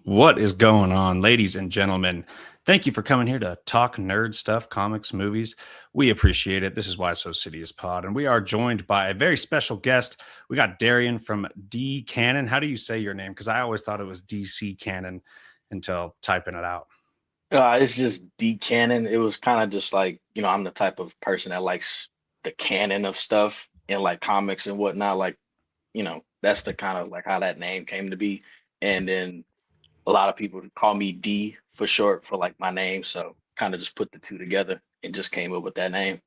What is going on, ladies and gentlemen? Thank you for coming here to talk nerd stuff, comics, movies. We appreciate it. This is Why So City Pod, and we are joined by a very special guest. We got Darian from D Cannon. How do you say your name? Because I always thought it was DC Cannon until typing it out. It's just D canon. It was kind of just like, I'm the type of person that likes the canon of stuff in like comics and whatnot. Like, that's the kind of like how that name came to be. And then a lot of people call me D for short for like my name. So kind of just put the two together and just came up with that name.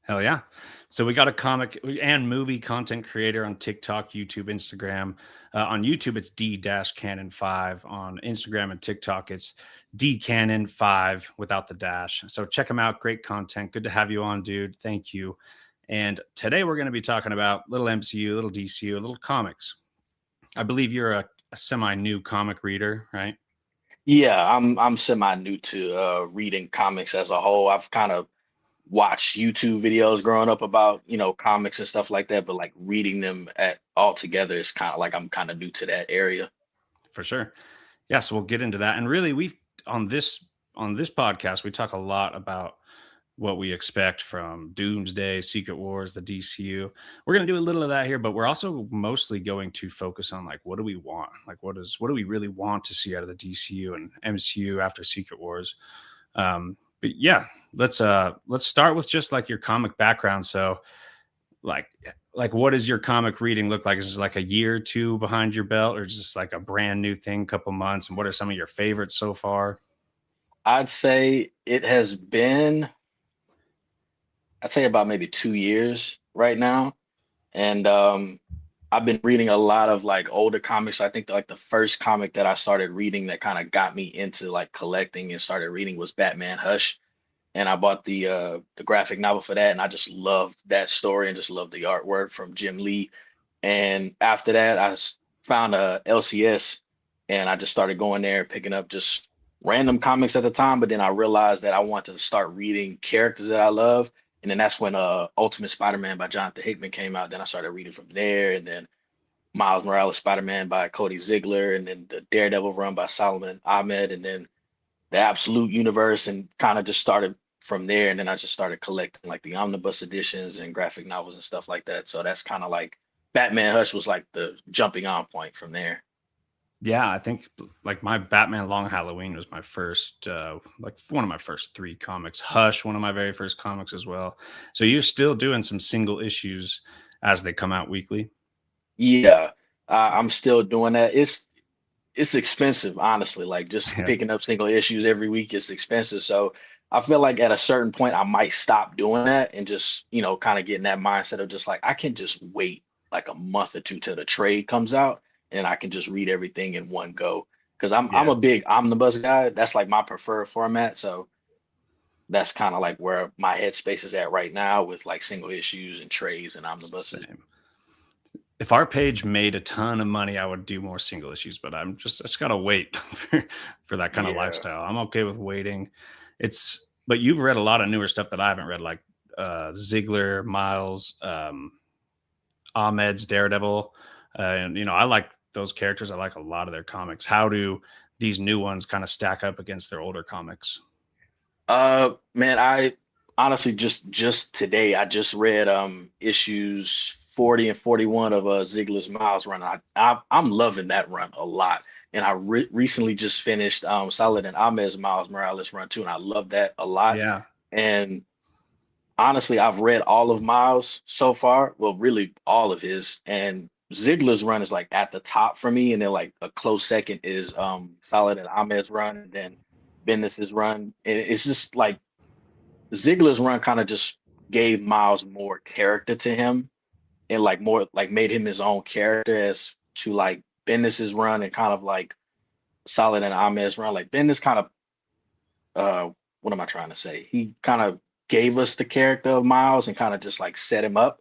Hell yeah. So we got a comic and movie content creator on TikTok, YouTube, Instagram. On YouTube, it's D-Cannon5. On Instagram and TikTok, it's D-Cannon5 without the dash. So check them out. Great content. Good to have you on, dude. Thank you. And today we're going to be talking about little MCU, little DCU, little comics. I believe you're a semi-new comic reader, right? Yeah, I'm semi new to reading comics as a whole. I've kind of watched YouTube videos growing up about, comics and stuff like that, but like reading them at all together is kind of like I'm kind of new to that area. For sure. Yeah, so we'll get into that. And really we've on this podcast we talk a lot about what we expect from Doomsday, Secret Wars, the DCU. We're going to do a little of that here, but we're also mostly going to focus on like what do we want? Like what do we really want to see out of the DCU and MCU after Secret Wars? But yeah, let's start with just like your comic background. So like what does your comic reading look like? Is it like a year or two behind your belt, or just like a brand new thing, couple months? And what are some of your favorites so far? I'd say it has been, I'd say about maybe 2 years right now. And I've been reading a lot of like older comics. I think like the first comic that I started reading that kind of got me into like collecting and started reading was Batman Hush. And I bought the graphic novel for that, and I just loved that story and just loved the artwork from Jim Lee. And after that, found a LCS, and I just started going there, picking up just random comics at the time. But then I realized that I wanted to start reading characters that I love, and then that's when Ultimate Spider-Man by Jonathan Hickman came out. Then I started reading from there, and then Miles Morales Spider-Man by Cody Ziegler, and then the Daredevil run by Solomon Ahmed, and then the Absolute Universe, and kind of just started from there. And then I just started collecting like the omnibus editions and graphic novels and stuff like that. So that's kind of like Batman Hush was like the jumping on point from there. Yeah, I think like my Batman Long Halloween was my first, like one of my first three comics. Hush, one of my very first comics as well. So you're still doing some single issues as they come out weekly. Yeah, I'm still doing that. It's expensive, honestly. Like just Yeah, picking up single issues every week is expensive. So I feel like at a certain point I might stop doing that and just, kind of get in that mindset of just like I can just wait like a month or two till the trade comes out and I can just read everything in one go. Because I'm yeah, a big omnibus guy. That's like my preferred format. So that's kind of like where my headspace is at right now with like single issues and trades and omnibuses. same. If our page made a ton of money, I would do more single issues, but I just gotta wait for that kind of Yeah. lifestyle. I'm okay with waiting. But you've read a lot of newer stuff that I haven't read, like Ziegler, Miles, Ahmed's Daredevil. And I like those characters. I like a lot of their comics. How do these new ones kind of stack up against their older comics? Man, I honestly just today I just read issues 40 and 41 of Ziegler's Miles run. I'm loving that run a lot. And I recently just finished Solid and Ahmed's Miles Morales run too, and I love that a lot. Yeah, And honestly, I've read all of Miles so far. Well, really all of his. And Ziegler's run is like at the top for me, and then like a close second is Solid and Ahmed's run, and then Bendis's run. And it's just like Ziegler's run kind of just gave Miles more character to him and like more like made him his own character as to like Bendis's run and kind of like Solid and Ahmed's run. Like Bendis kind of what am I trying to say? He kind of gave us the character of Miles and kind of just like set him up.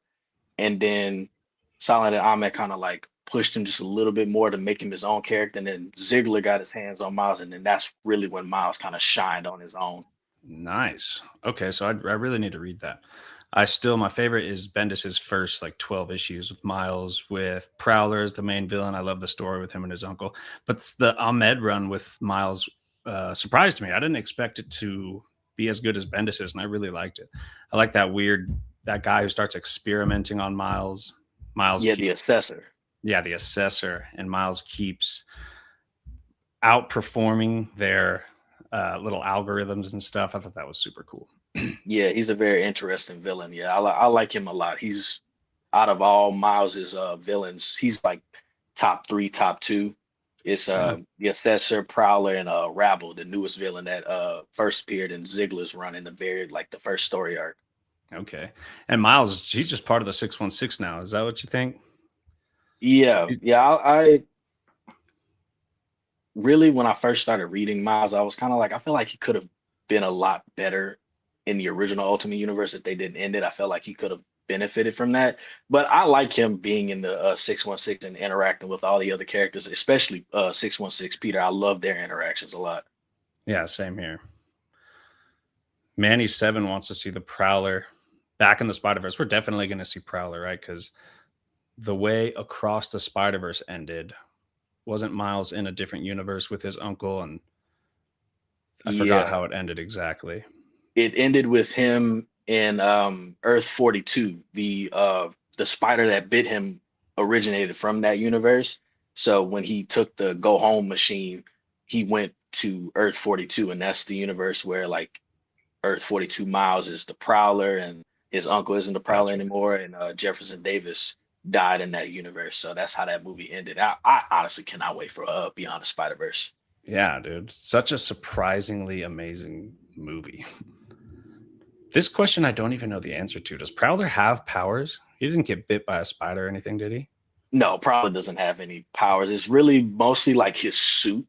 And then Solid and Ahmed kind of like pushed him just a little bit more to make him his own character. And then Ziegler got his hands on Miles, and then that's really when Miles kind of shined on his own. nice. Okay, so I really need to read that. My favorite is Bendis's first like 12 issues with Miles, with Prowler as the main villain. I love the story with him and his uncle. But the Ahmed run with Miles surprised me. I didn't expect it to be as good as Bendis's, and I really liked it. I like that guy who starts experimenting on Miles. Miles Yeah, keep, the assessor. yeah, the assessor, and Miles keeps outperforming their little algorithms and stuff. I thought that was super cool. Yeah, he's a very interesting villain. Yeah, I like him a lot. He's out of all Miles's villains, he's like top three, top two. It's Yeah. the Assessor, Prowler, and Rabble, the newest villain that first appeared in Ziggler's run in the very like the first story arc. Okay. And Miles, he's just part of the 616 now. Is that what you think? Yeah, yeah. I really, when I first started reading Miles, I was kind of like, I feel like he could have been a lot better in the original Ultimate Universe if they didn't end it. I felt like he could have benefited from that. But I like him being in the 616 and interacting with all the other characters, especially 616 Peter. I love their interactions a lot. Yeah, same here. Manny7 wants to see the Prowler back in the Spider Verse. We're definitely going to see Prowler, right? Because the way Across the Spider Verse ended, wasn't Miles in a different universe with his uncle? And I forgot Yeah, how it ended exactly. it ended with him in Earth 42. The spider that bit him originated from that universe. So when he took the go home machine, he went to Earth 42, and that's the universe where like Earth 42 Miles is the Prowler, and his uncle isn't the Prowler Gotcha. anymore, and Jefferson Davis died in that universe. So that's how that movie ended. I honestly cannot wait for Beyond the Spider Verse. Yeah, dude. Such a surprisingly amazing movie. This question I don't even know the answer to. Does Prowler have powers? He didn't get bit by a spider or anything, did he? No, Prowler doesn't have any powers. It's really mostly like his suit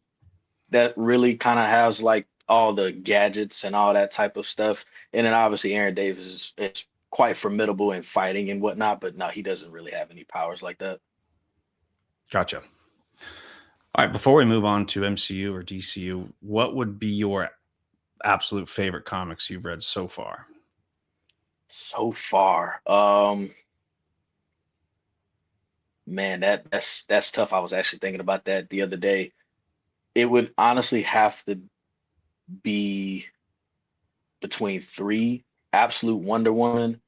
that really kind of has like all the gadgets and all that type of stuff. And then obviously Aaron Davis is quite formidable in fighting and whatnot, but no, he doesn't really have any powers like that. Gotcha. All right, before we move on to MCU or DCU, what would be your absolute favorite comics you've read so far? So far, man, that's tough. I was actually thinking about that the other day. It would honestly have to be between three: Absolute Wonder Woman,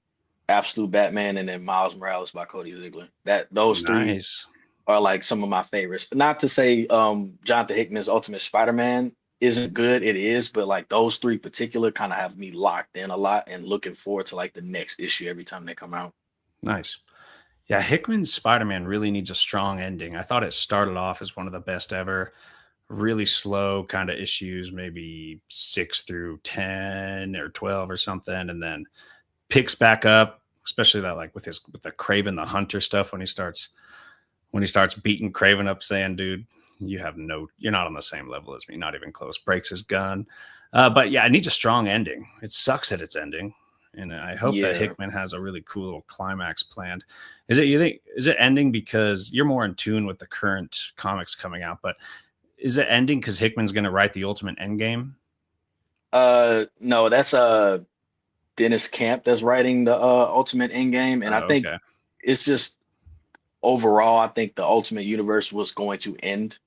Absolute Batman, and then Miles Morales by Cody Ziegler. That those three Nice. are like some of my favorites. Not to say Jonathan Hickman's Ultimate Spider-Man isn't good, it is, but like those three particular kind of have me locked in a lot and looking forward to like the next issue every time they come out. Nice. Yeah, Hickman's Spider Man really needs a strong ending. I thought it started off as one of the best ever. Really slow kind of issues, maybe 6 through 10 or 12 or something, and then picks back up, especially that like with the Craven the Hunter stuff when he starts beating Craven up, saying, "Dude, you're not on the same level as me, not even close." Breaks his gun, but yeah, it needs a strong ending. It sucks that it's ending, and I hope that Yeah. Hickman has a really cool little climax planned. Is it ending because you're more in tune with the current comics coming out, but is it ending because Hickman's going to write the ultimate endgame? No, that's Dennis Camp that's writing the Ultimate Endgame, and I Oh, think okay, it's just overall, I think the Ultimate Universe was going to end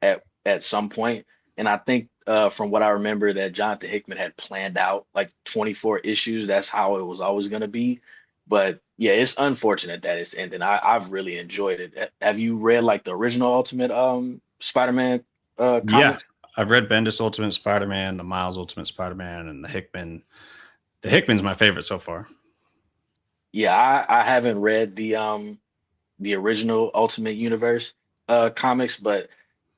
at some point, and I think from what I remember that Jonathan Hickman had planned out like 24 issues. That's how it was always going to be. But yeah, it's unfortunate that it's ending. I've really enjoyed it. Have you read like the original Ultimate Spider-Man yeah. comics? I've read Bendis Ultimate Spider-Man, the Miles Ultimate Spider-Man, and the Hickman. The Hickman's my favorite so far. Yeah, I haven't read the original Ultimate Universe comics, but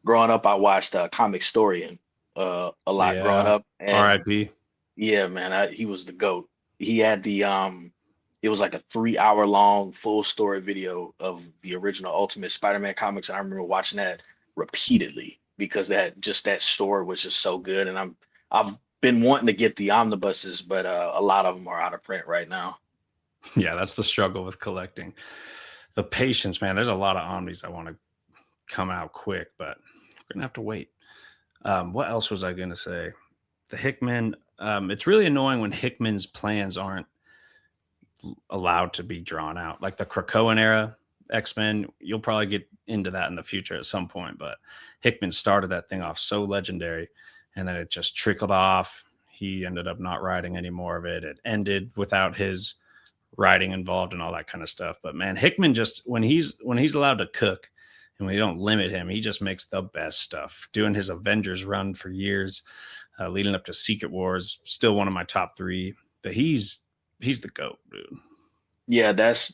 growing up I watched Comic Storian a lot growing Yeah. up, and R.I.P. yeah, man, he was the GOAT. He had it was like a 3 hour long full story video of the original Ultimate Spider-Man comics, and I remember watching that repeatedly because that story was just so good, and I've been wanting to get the omnibuses, but a lot of them are out of print right now. Yeah, that's the struggle with collecting. The patience, man. There's a lot of omnis I want to come out quick, but we're gonna have to wait. What else was I gonna say? The Hickman. It's really annoying when Hickman's plans aren't allowed to be drawn out. Like the Krakoan era X-Men, you'll probably get into that in the future at some point, but Hickman started that thing off so legendary, and then it just trickled off. He ended up not writing any more of it. It ended without his writing involved and all that kind of stuff. But man, Hickman, just when he's allowed to cook and we don't limit him, he just makes the best stuff. Doing his Avengers run for years, leading up to Secret Wars, still one of my top three. But he's the GOAT, dude. Yeah, that's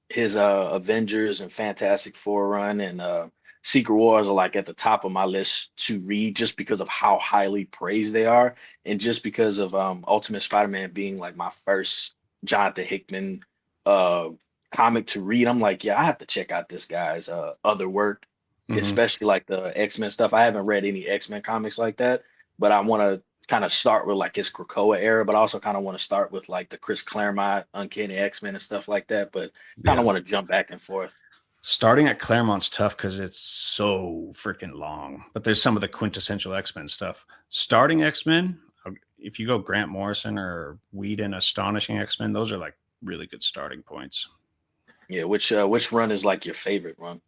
his Avengers and Fantastic Four run and Secret Wars are like at the top of my list to read just because of how highly praised they are, and just because of Ultimate Spider-Man being like my first Jonathan Hickman uh comic to read. I'm like, yeah, I have to check out this guy's other work, Hmm. especially like the X-Men stuff. I haven't read any X-Men comics like that, but I want to kind of start with like his Krakoa era, but I also kind of want to start with like the Chris Claremont Uncanny X-Men and stuff like that. But kind Yeah. of want to jump back and forth. Starting at Claremont's tough because it's so freaking long, but there's some of the quintessential X-Men stuff. Starting X-Men, if you go Grant Morrison or Whedon, Astonishing X-Men, those are like really good starting points. Yeah, which run is like your favorite run?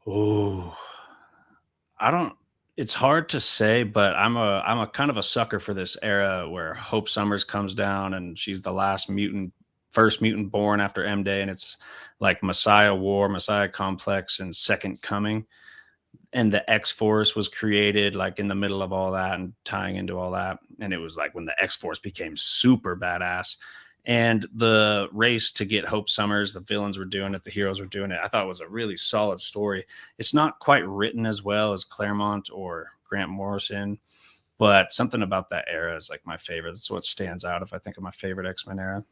Oh, I don't. It's hard to say, but I'm a kind of a sucker for this era where Hope Summers comes down and she's the last mutant, first mutant born after M Day, and it's like Messiah War, Messiah Complex, and Second Coming, and the X Force was created like in the middle of all that and tying into all that, and it was like when the X Force became super badass. And the race to get Hope Summers, the villains were doing it, the heroes were doing it. I thought it was a really solid story. It's not quite written as well as Claremont or Grant Morrison, but something about that era is like my favorite. That's what stands out if I think of my favorite X-Men era.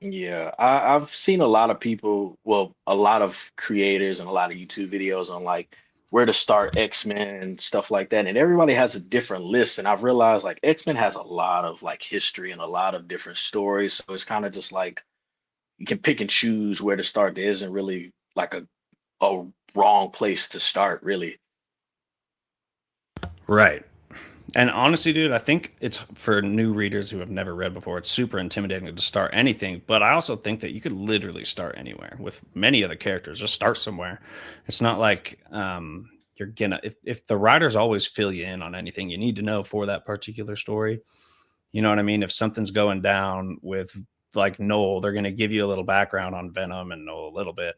Yeah, I've seen a lot of people, well, a lot of creators and a lot of YouTube videos on like where to start X-Men and stuff like that. And everybody has a different list. And I've realized like X-Men has a lot of like history and a lot of different stories. So it's kind of just like you can pick and choose where to start. There isn't really like a wrong place to start, really. Right. And honestly, dude, I think it's for new readers who have never read before, it's super intimidating to start anything. But I also think that you could literally start anywhere with many of the characters. Just start somewhere. It's not like you're gonna, if the writers always fill you in on anything you need to know for that particular story, you know what I mean? If something's going down with like Noel, they're gonna give you a little background on Venom and Noel a little bit.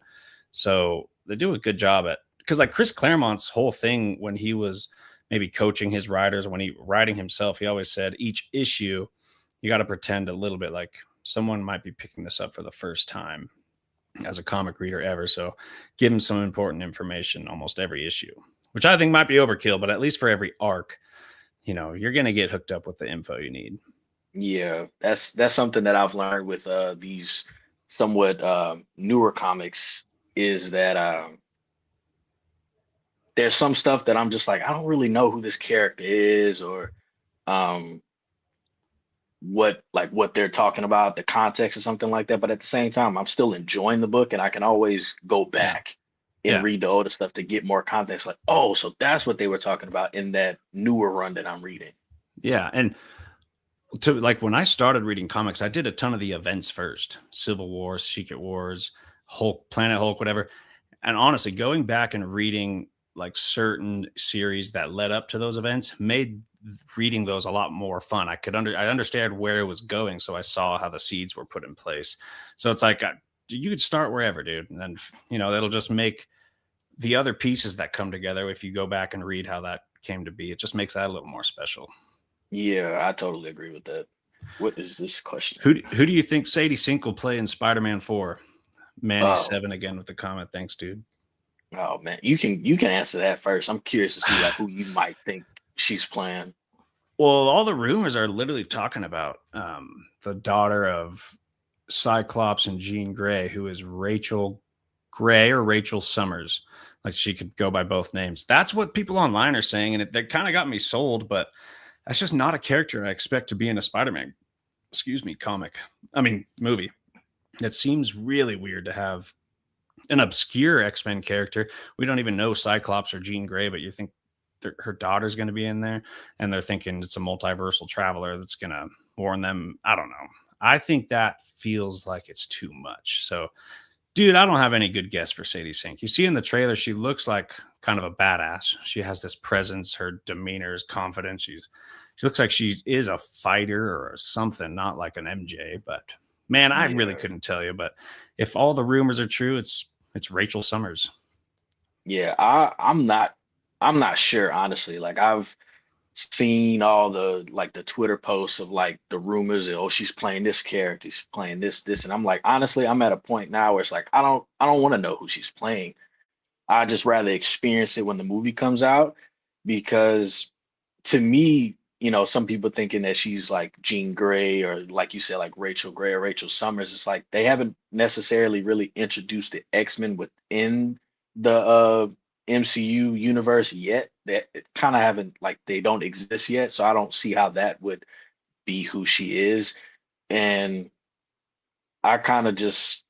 So they do a good job at, because like Chris Claremont's whole thing when he was maybe coaching his writers, when he writing himself, he always said each issue you got to pretend a little bit like someone might be picking this up for the first time as a comic reader ever. So give him some important information almost every issue, which I think might be overkill, but at least for every arc, you're going to get hooked up with the info you need. Yeah, that's something that I've learned with these somewhat newer comics is that there's some stuff that I'm just like, I don't really know who this character is or um what they're talking about, the context or something like that. But at the same time, I'm still enjoying the book and I can always go Yeah. back and Yeah. read the older stuff to get more context. Like, oh, so that's what they were talking about in that newer run that I'm reading. Yeah. And to like when I started reading comics, I did a ton of the events first: Civil War, Secret Wars, Hulk, Planet Hulk, whatever. And honestly, going back and reading like certain series that led up to those events made reading those a lot more fun. I understand where it was going, so I saw how the seeds were put in place. So it's like you could start wherever, dude, and then that'll just make the other pieces that come together. If you go back and read how that came to be, it just makes that a little more special. Yeah, I totally agree with that. What is this question? Who do you think Sadie Sink will play in Spider-Man 4? Manny Oh, Seven again with the comment. Thanks, dude. oh man, you can answer that first. I'm curious to see like who you might think she's playing. Well, all the rumors are literally talking about the daughter of Cyclops and Jean Grey, who is Rachel Gray or Rachel Summers. Like she could go by both names. That's what people online are saying, and that kind of got me sold. But that's just not a character I expect to be in a Spider-Man, comic. I mean, movie. It seems really weird to have an obscure X-Men character. We don't even know Cyclops or Jean Grey, but you think her daughter's going to be in there, and they're thinking it's a multiversal traveler that's going to warn them. I don't know. I think that feels like it's too much. So, dude, I don't have any good guess for Sadie Sink. You see in the trailer, she looks like kind of a badass. She has this presence. Her demeanor is confident. She looks like she is a fighter or something, not like an MJ. But man, I really Yeah. couldn't tell you. But if all the rumors are true, it's Rachel Summers. Yeah, I'm not sure honestly. Like I've seen all the like the Twitter posts of like the rumors and oh she's playing this character, she's playing this, and I'm like honestly I'm at a point now where it's like I don't want to know who she's playing. I just rather experience it when the movie comes out because to me, some people thinking that she's like Jean Grey or like you said, like Rachel Grey or Rachel Summers. It's like they haven't necessarily really introduced the X-Men within the MCU universe yet. That kind of haven't like they don't exist yet. So I don't see how that would be who she is. And I kind of just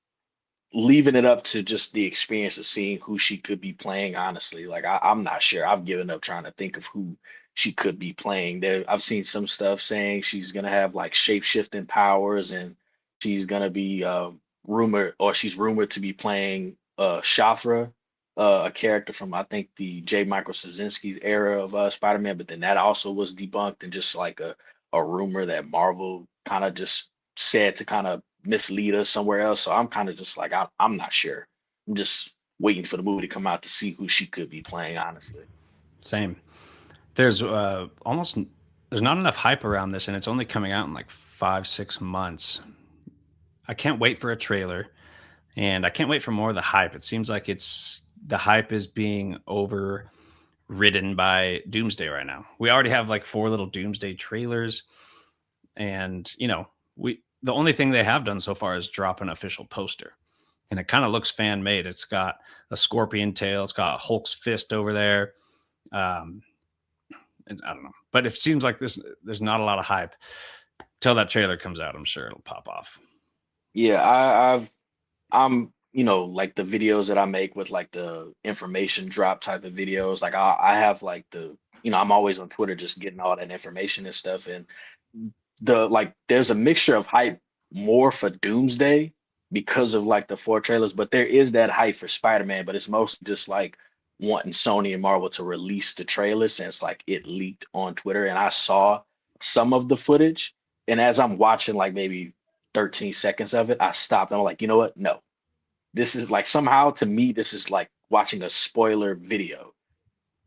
leaving it up to just the experience of seeing who she could be playing, honestly. Like I'm not sure. I've given up trying to think of who she could be playing. I've seen some stuff saying she's gonna have like shape shifting powers and she's gonna be she's rumored to be playing Shafra, a character from I think the J. Michael Straczynski's era of Spider-Man, but then that also was debunked and just like a rumor that Marvel kind of just said to kind of mislead us somewhere else. So I'm kind of just like I'm not sure. I'm just waiting for the movie to come out to see who she could be playing. Honestly, Same. There's almost there's not enough hype around this, and it's only coming out in like 5-6 months. I can't wait for a trailer, and I can't wait for more of the hype. It seems like it's the hype is being overridden by Doomsday right now. We already have like 4 little Doomsday trailers, and we the only thing they have done so far is drop an official poster, and it kind of looks fan made. It's got a scorpion tail, it's got Hulk's fist over there. Um, and I don't know, but it seems like there's not a lot of hype. Till that trailer comes out, I'm sure it'll pop off. yeah, I'm like the videos that I make with like the information drop type of videos. Like I have like I'm always on Twitter just getting all that information and stuff. And there's a mixture of hype more for Doomsday because of like the 4 trailers, but there is that hype for Spider-Man, but it's mostly just like wanting Sony and Marvel to release the trailer since like it leaked on Twitter and I saw some of the footage. And as I'm watching like maybe 13 seconds of it, I stopped. I'm like, you know what? No, this is like somehow to me, this is like watching a spoiler video.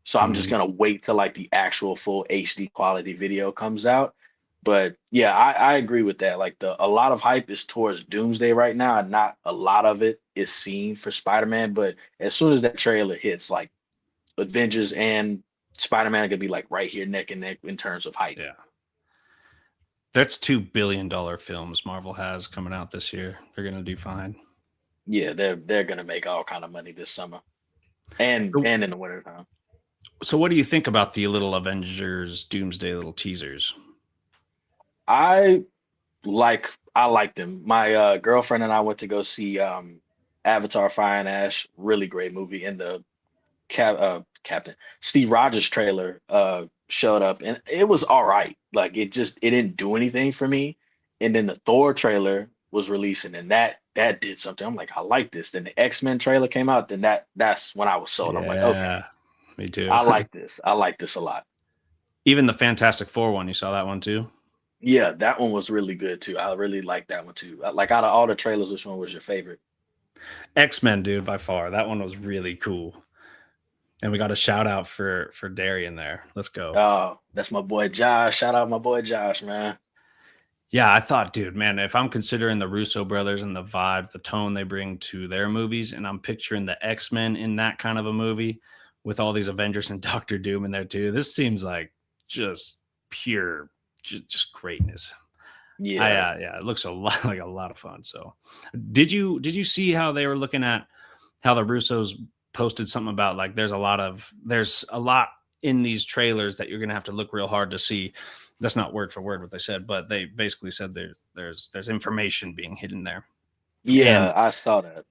So I'm just Mhm. gonna wait till like the actual full HD quality video comes out. But yeah, I agree with that. Like a lot of hype is towards Doomsday right now, and not a lot of it is seen for Spider-Man. But as soon as that trailer hits, like Avengers and Spider-Man are gonna be like right here neck and neck in terms of hype. Yeah, that's $2 billion films Marvel has coming out this year. They're gonna do fine. Yeah, they're gonna make all kind of money this summer and in the winter time. So, what do you think about the little Avengers Doomsday little teasers? I I like them. My girlfriend and I went to go see Avatar Fire and Ash, really great movie. And the Captain Steve Rogers trailer showed up and it was all right. Like it didn't do anything for me. And then the Thor trailer was releasing and that did something. I'm like, I like this. Then the X-Men trailer came out, then that's when I was sold. I'm like, okay, Yeah, me too. I like this. I like this a lot. Even the Fantastic Four one, you saw that one too? Yeah, that one was really good too. I really like that one too. Like out of all the trailers, which one was your favorite? X-Men, dude, by far. That one was really cool. And we got a shout out for Darian there. Let's go. Oh, that's my boy Josh. Shout out my boy Josh, man. Yeah, I thought, dude, man, if I'm considering the Russo brothers and the vibe, the tone they bring to their movies, and I'm picturing the X-Men in that kind of a movie with all these Avengers and Doctor Doom in there too, this seems like just pure, just greatness. Yeah. Yeah, it looks a lot like a lot of fun. So, did you see how they were looking at how the Russos posted something about like there's a lot in these trailers that you're gonna have to look real hard to see. That's not word for word what they said, but they basically said there's information being hidden there. Yeah, And I saw that.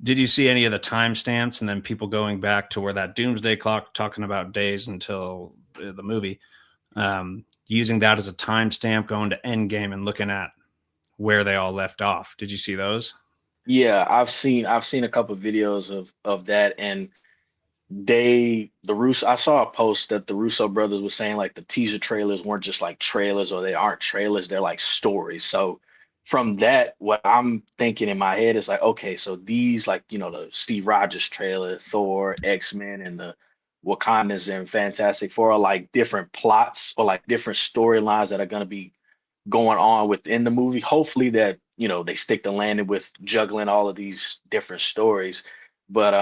did you see any of the timestamps and then people going back to where that doomsday clock talking about days until the movie, using that as a timestamp, going to Endgame and looking at where they all left off. Did you see those? Yeah, I've seen a couple videos of that, and the Russo I saw a post that the Russo brothers was saying like the teaser trailers weren't just like trailers, or they aren't trailers, they're like stories. So from that, what I'm thinking in my head is like, okay, so these, like, the Steve Rogers trailer, Thor, X-Men, and the Wakandans and Fantastic Four are like different plots or like different storylines that are going to be going on within the movie. Hopefully that, they stick the landing with juggling all of these different stories. But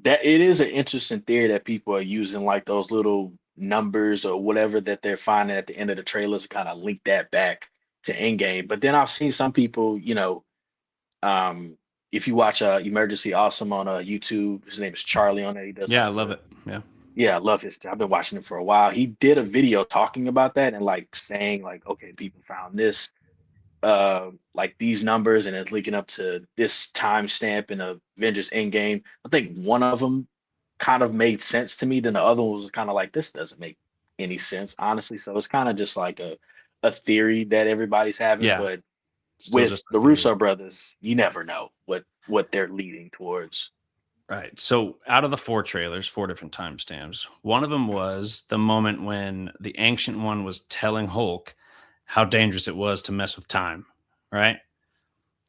that it is an interesting theory that people are using, like those little numbers or whatever that they're finding at the end of the trailers to kind of link that back to Endgame. But then I've seen some people, um, if you watch Emergency Awesome on YouTube, his name is Charlie on there. He does Yeah, I like love it. Yeah. yeah, I love his. I've been watching him for a while. He did a video talking about that and like saying like, okay, people found this, like these numbers, and it's linking up to this timestamp in Avengers Endgame. I think one of them kind of made sense to me. Then the other one was kind of like, this doesn't make any sense, honestly. So it's kind of just like a theory that everybody's having. Yeah. But Still with just a the theory. Russo brothers, you never know what they're leading towards. Right. So out of the four trailers, four different timestamps, one of them was the moment when the Ancient One was telling Hulk how dangerous it was to mess with time. Right.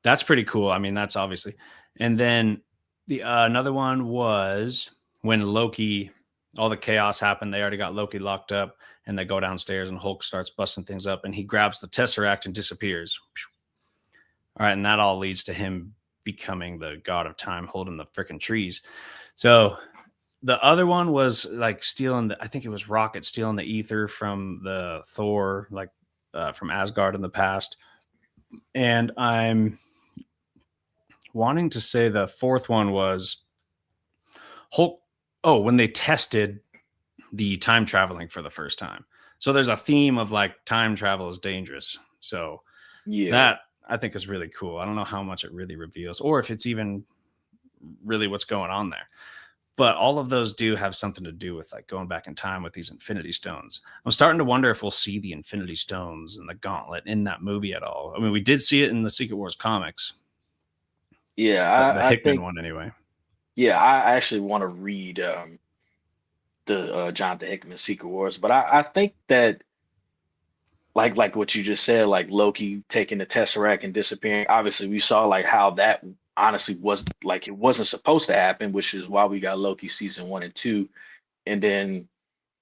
That's pretty cool. I mean, that's obviously. And then the another one was when Loki, all the chaos happened. They already got Loki locked up, and they go downstairs, and Hulk starts busting things up, and he grabs the Tesseract and disappears. All right, and that all leads to him becoming the god of time, holding the freaking trees. So the other one was like stealing I think it was Rocket stealing the ether from the Thor, like from Asgard in the past. And I'm wanting to say the fourth one was Hulk. Oh, when they tested the time traveling for the first time. So there's a theme of like time travel is dangerous. So Yeah. that I think is really cool. I don't know how much it really reveals or if it's even really what's going on there. But all of those do have something to do with like going back in time with these Infinity Stones. I'm starting to wonder if we'll see the Infinity Stones and the Gauntlet in that movie at all. I mean, we did see it in the Secret Wars comics, Yeah, the I Hickman think one anyway. yeah, I actually want to read the Jonathan Hickman Secret Wars, but I think that like what you just said, like Loki taking the Tesseract and disappearing. Obviously, we saw like how that honestly was like it wasn't supposed to happen, which is why we got Loki season 1 and 2. And then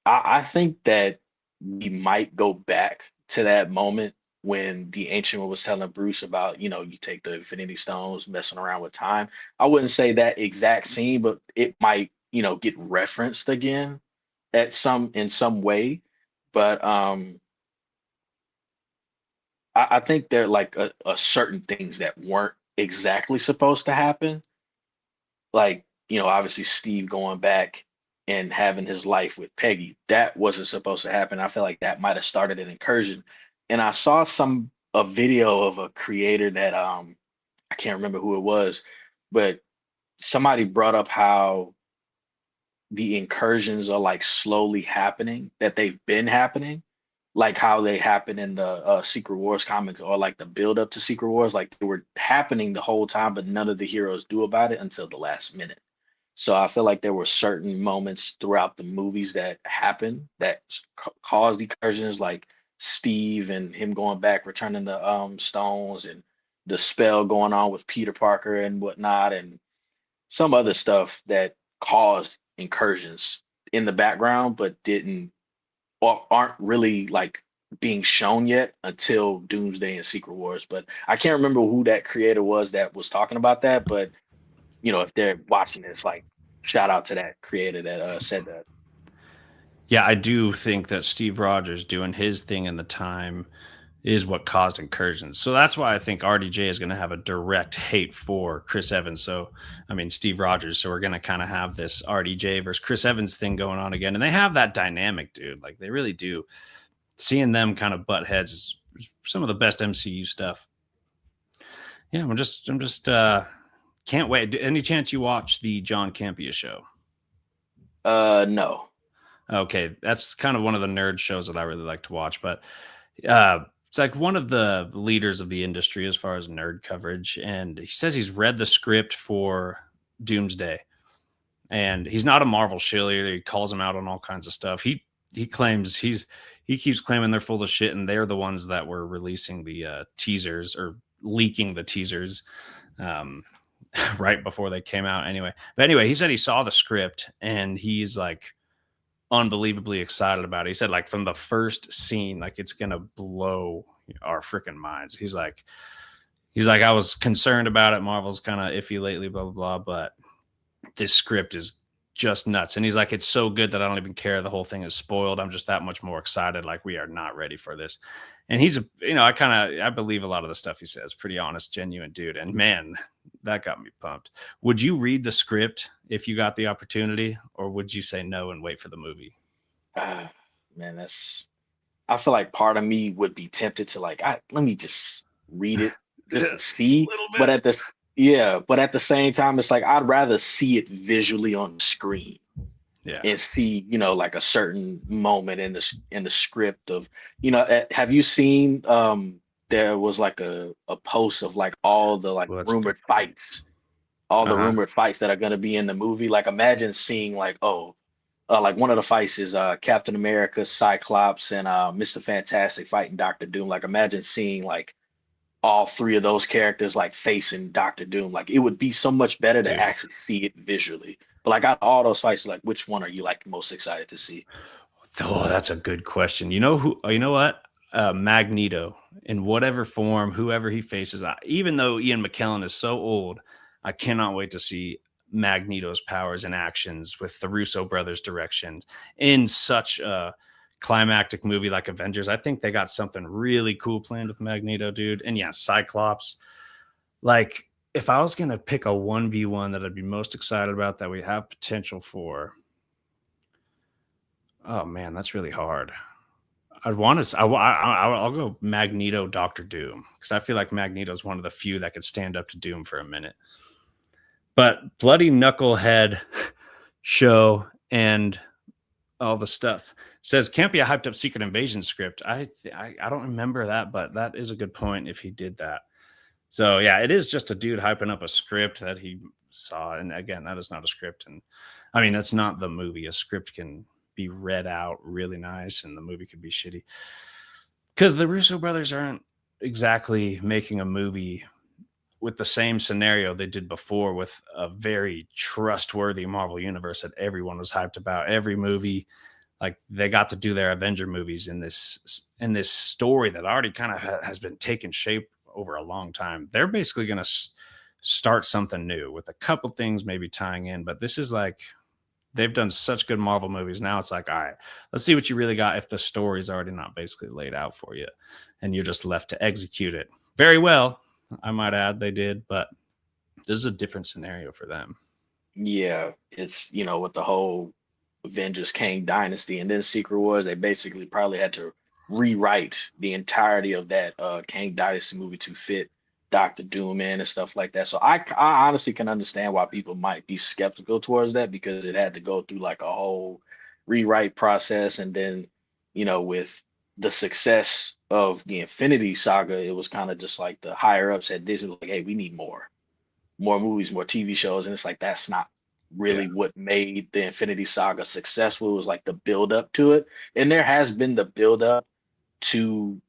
I think that we might go back to that moment when the Ancient One was telling Bruce about, you take the Infinity Stones, messing around with time. I wouldn't say that exact scene, but it might, get referenced again at in some way. But I think there are like a certain things that weren't exactly supposed to happen. Like, obviously Steve going back and having his life with Peggy, that wasn't supposed to happen. I feel like that might have started an incursion. And I saw a video of a creator that I can't remember who it was, but somebody brought up how the incursions are like slowly happening, that they've been happening, like how they happen in the Secret Wars comic, or like the build up to Secret Wars, like they were happening the whole time, but none of the heroes do about it until the last minute. So I feel like there were certain moments throughout the movies that happened that caused incursions, like Steve and him going back, returning the stones, and the spell going on with Peter Parker and whatnot, and some other stuff that caused incursions in the background, but didn't or aren't really like being shown yet until Doomsday and Secret Wars. But I can't remember who that creator was that was talking about that. But if they're watching this, like shout out to that creator that said that. Yeah, I do think that Steve Rogers doing his thing in the time is what caused incursions. So that's why I think RDJ is going to have a direct hate for Chris Evans. So, I mean, Steve Rogers. So we're going to kind of have this RDJ versus Chris Evans thing going on again. And they have that dynamic, dude. Like they really do. Seeing them kind of butt heads is some of the best MCU stuff. Yeah, I'm just can't wait. Any chance you watch the John Campea show? No. Okay, that's kind of one of the nerd shows that I really like to watch. But uh, it's like one of the leaders of the industry as far as nerd coverage, and he says he's read the script for Doomsday, and he's not a Marvel shill either. He calls him out on all kinds of stuff. He claims he keeps claiming they're full of shit, and they're the ones that were releasing the teasers or leaking the teasers um, right before they came out. Anyway, he said he saw the script and he's like unbelievably excited about it. He said like from the first scene, like it's gonna blow our freaking minds. He's like I was concerned about it. Marvel's kind of iffy lately, blah blah blah, but this script is just nuts. And he's like, it's so good that I don't even care. The whole thing is spoiled. I'm just that much more excited. Like we are not ready for this. And I believe a lot of the stuff he says. Pretty honest, genuine dude. And man, that got me pumped. Would you read the script if you got the opportunity, or would you say no and wait for the movie? Uh, Man, I feel like part of me would be tempted to like, let me just read it Yeah, just to see. a little But bit. but at the same time, it's like I'd rather see it visually on the screen Yeah. and see, like a certain moment in the script of, have you seen there was like a post of like all the like Well, that's a good rumored point. fights, all the Uh-huh. rumored fights that are going to be in the movie. Like imagine seeing like, like one of the fights is Captain America, Cyclops, and Mr. Fantastic fighting Doctor Doom. Like imagine seeing like all three of those characters like facing Doctor Doom. Like it would be so much better to Dude. actually see it visually. But like out of all those fights, like which one are you like most excited to see? Oh, that's a good question. You know who? You know what? Magneto, in whatever form, whoever he faces. Even though Ian McKellen is so old, I cannot wait to see Magneto's powers and actions with the Russo brothers' direction in such a climactic movie like Avengers. I think they got something really cool planned with Magneto, dude. And yeah, Cyclops. Like, if I was gonna pick a 1v1 that I'd be most excited about that we have potential for, oh man, that's really hard. I'd want to. I'll go Magneto, Doctor Doom, because I feel like Magneto is one of the few that could stand up to Doom for a minute. But bloody knucklehead show and all the stuff says can't be a hyped up Secret Invasion script. I don't remember that, but that is a good point if he did that. So yeah, it is just a dude hyping up a script that he saw, and again, that is not a script. And I mean, that's not the movie. A script can be read out really nice, and the movie could be shitty because the Russo brothers aren't exactly making a movie with the same scenario they did before with a very trustworthy Marvel universe that everyone was hyped about. Every movie, like they got to do their Avenger movies in this story that already kind of has been taking shape over a long time. They're basically going to start something new with a couple things maybe tying in, but this is like they've done such good Marvel movies. Now it's like, all right, let's see what you really got if the story's already not basically laid out for you and you're just left to execute it very well. I might add they did, but this is a different scenario for them. Yeah, it's with the whole Avengers Kang Dynasty and then Secret Wars, they basically probably had to rewrite the entirety of that Kang Dynasty movie to fit Doctor Doom in and stuff like that. So I honestly can understand why people might be skeptical towards that because it had to go through like a whole rewrite process. And then, with the success of the Infinity Saga, it was kind of just like the higher ups at Disney, like, hey, we need more movies, more TV shows, and it's like that's not Yeah. really what made the Infinity Saga successful. It was like the build up to it, and there has been the build up to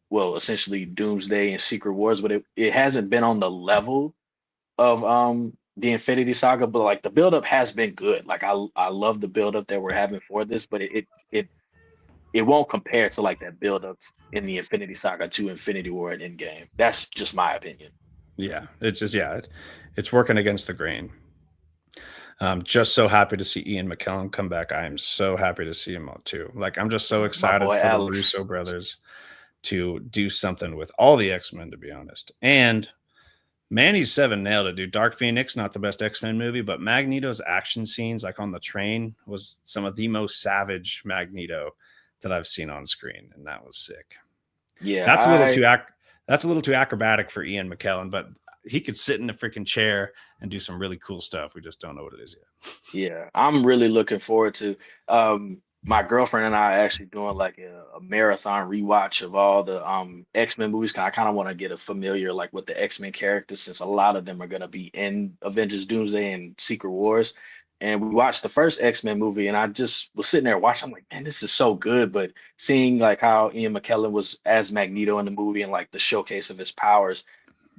well, essentially Doomsday and Secret Wars, but it hasn't been on the level of the Infinity Saga. But like the build up has been good. Like I love the build up that we're having for this, but it won't compare to like that build up in the Infinity Saga to Infinity War and Endgame. That's just my opinion. Yeah. It's just, yeah, it's working against the grain. I'm just so happy to see Ian McKellen come back. I am so happy to see him out too. Like, I'm just so My excited boy for the Alex. Russo brothers to do something with all the X-Men, to be honest. And Manny Seven nailed it, dude. Dark Phoenix, not the best X-Men movie, but Magneto's action scenes, like on the train, was some of the most savage Magneto that I've seen on screen, and that was sick. Yeah, That's a little too that's a little too acrobatic for Ian McKellen, but he could sit in a freaking chair and do some really cool stuff. We just don't know what it is yet. yeah, I'm really looking forward to. my girlfriend and I are actually doing like a marathon rewatch of all the X-Men movies. 'Cause I kind of want to get a familiar like with the X-Men characters since a lot of them are gonna be in Avengers Doomsday and Secret Wars. And we watched the first X-Men movie and I just was sitting there watching. I'm like, man, this is so good. But seeing like how Ian McKellen was as Magneto in the movie and like the showcase of his powers,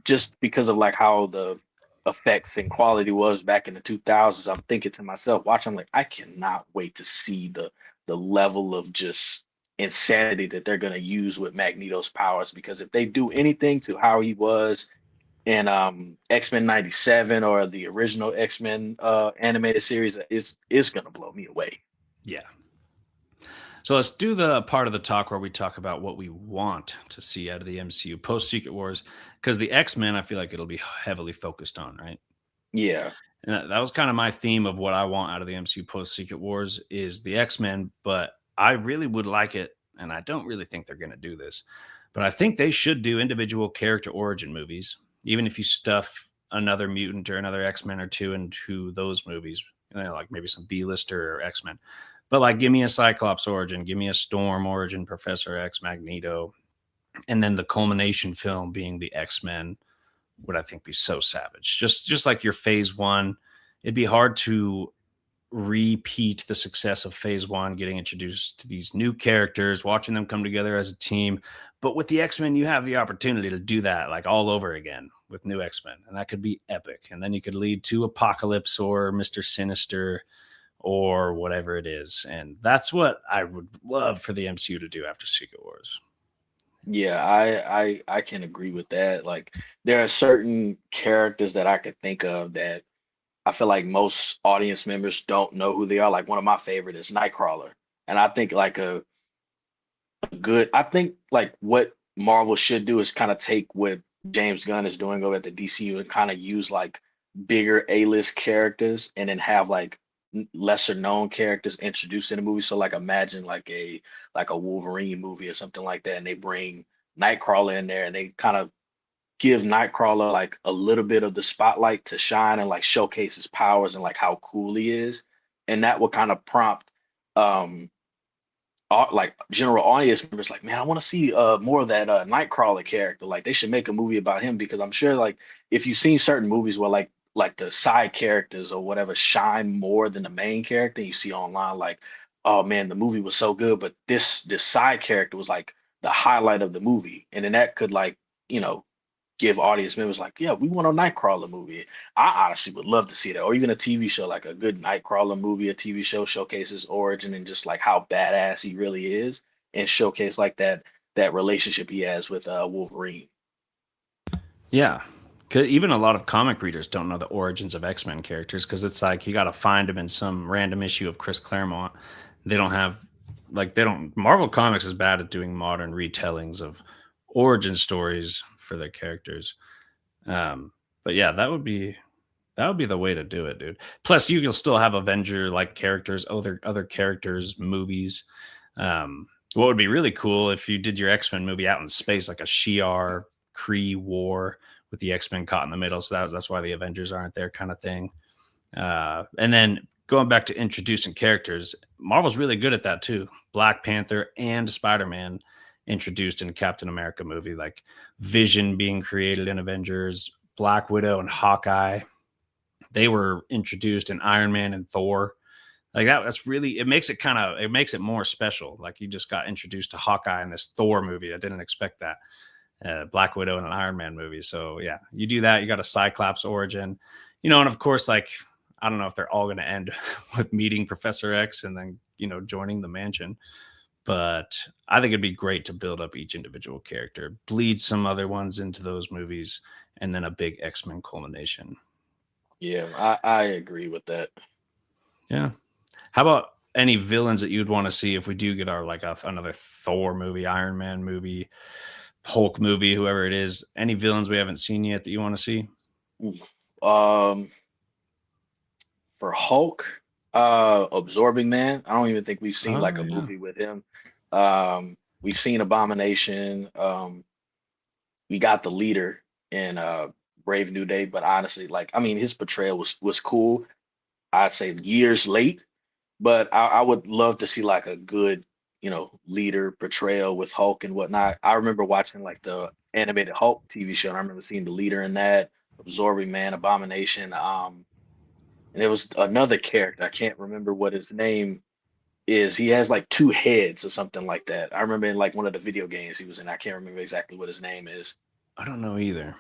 just because of like how the effects and quality was back in the 2000s, I'm thinking to myself, watching, I'm like, I cannot wait to see the level of just insanity that they're going to use with Magneto's powers. Because if they do anything to how he was in X-Men 97 or the original X-Men animated series, is going to blow me away. Yeah. So let's do the part of the talk where we talk about what we want to see out of the MCU post Secret Wars, because the X Men, I feel like it'll be heavily focused on, right? Yeah. And that was kind of my theme of what I want out of the MCU post Secret Wars is the X Men, but I really would like it, and I don't really think they're going to do this, but I think they should do individual character origin movies, even if you stuff another mutant or another X Men or two into those movies, like maybe some B lister or X Men. But like, give me a Cyclops origin, give me a Storm origin, Professor X, Magneto, and then the culmination film being the X Men would I think be so savage. Just like your phase one, it'd be hard to repeat the success of phase one, getting introduced to these new characters, watching them come together as a team. But with the X-Men, you have the opportunity to do that like all over again with new X-Men. And that could be epic. And then you could lead to Apocalypse or Mr. Sinister or whatever it is. And that's what I would love for the MCU to do after Secret Wars. Yeah, I can agree with that. Like there are certain characters that I could think of that I feel like most audience members don't know who they are. Like one of my favorite is Nightcrawler. And I think like I think like what Marvel should do is kind of take what James Gunn is doing over at the DCU and kind of use like bigger A-list characters and then have like lesser known characters introduced in the movie. So like imagine like a Wolverine movie or something like that, and they bring Nightcrawler in there and they kind of give Nightcrawler like a little bit of the spotlight to shine and like showcase his powers and like how cool he is. And that will kind of prompt um like general audience members like, man, I want to see more of that Nightcrawler character. Like they should make a movie about him because I'm sure like if you've seen certain movies where like the side characters or whatever shine more than the main character, you see online like, oh man, the movie was so good, but this side character was like the highlight of the movie. And then that could like, you know, give audience members like, yeah, we want a Nightcrawler movie. I honestly would love to see that, or even a TV show, like a good Nightcrawler movie, a TV show showcases origin and just like how badass he really is, and showcase like that relationship he has with Wolverine. Yeah. 'Cause even a lot of comic readers don't know the origins of X-Men characters because it's like you got to find them in some random issue of Chris Claremont. They don't have they don't Marvel Comics is bad at doing modern retellings of origin stories for their characters. But yeah, that would be the way to do it, dude. Plus, you can still have Avenger like characters, other characters, movies. What would be really cool if you did your X-Men movie out in space, like a Shi'ar Kree war with the X-Men caught in the middle. So that's why the Avengers aren't there, kind of thing. And then going back to introducing characters, Marvel's really good at that too. Black Panther and Spider-Man introduced in a Captain America movie, like Vision being created in Avengers, Black Widow and Hawkeye. They were introduced in Iron Man and Thor. Like that's really it makes it more special. Like you just got introduced to Hawkeye in this Thor movie. I didn't expect that. Black Widow in an Iron Man movie. So yeah, you do that. You got a Cyclops origin, and of course, like I don't know if they're all going to end with meeting Professor X and then joining the mansion. But I think it'd be great to build up each individual character, bleed some other ones into those movies, and then a big X-Men culmination. Yeah, I agree with that. Yeah. How about any villains that you'd want to see if we do get our another Thor movie, Iron Man movie, Hulk movie, whoever it is? Any villains we haven't seen yet that you want to see? Oof. For Hulk, Absorbing Man, I don't even think we've seen like Oh a yeah. movie with him. We've seen Abomination. We got the leader in Brave New Day, but honestly, like I mean, his portrayal was cool. I'd say years late, but I would love to see like a good, leader portrayal with Hulk and whatnot. I remember watching like the animated Hulk TV show, and I remember seeing the leader in that, Absorbing Man, Abomination. And there was another character. I can't remember what his name is. He has like two heads or something like that. I remember in like one of the video games he was in. I can't remember exactly what his name is. I don't know either.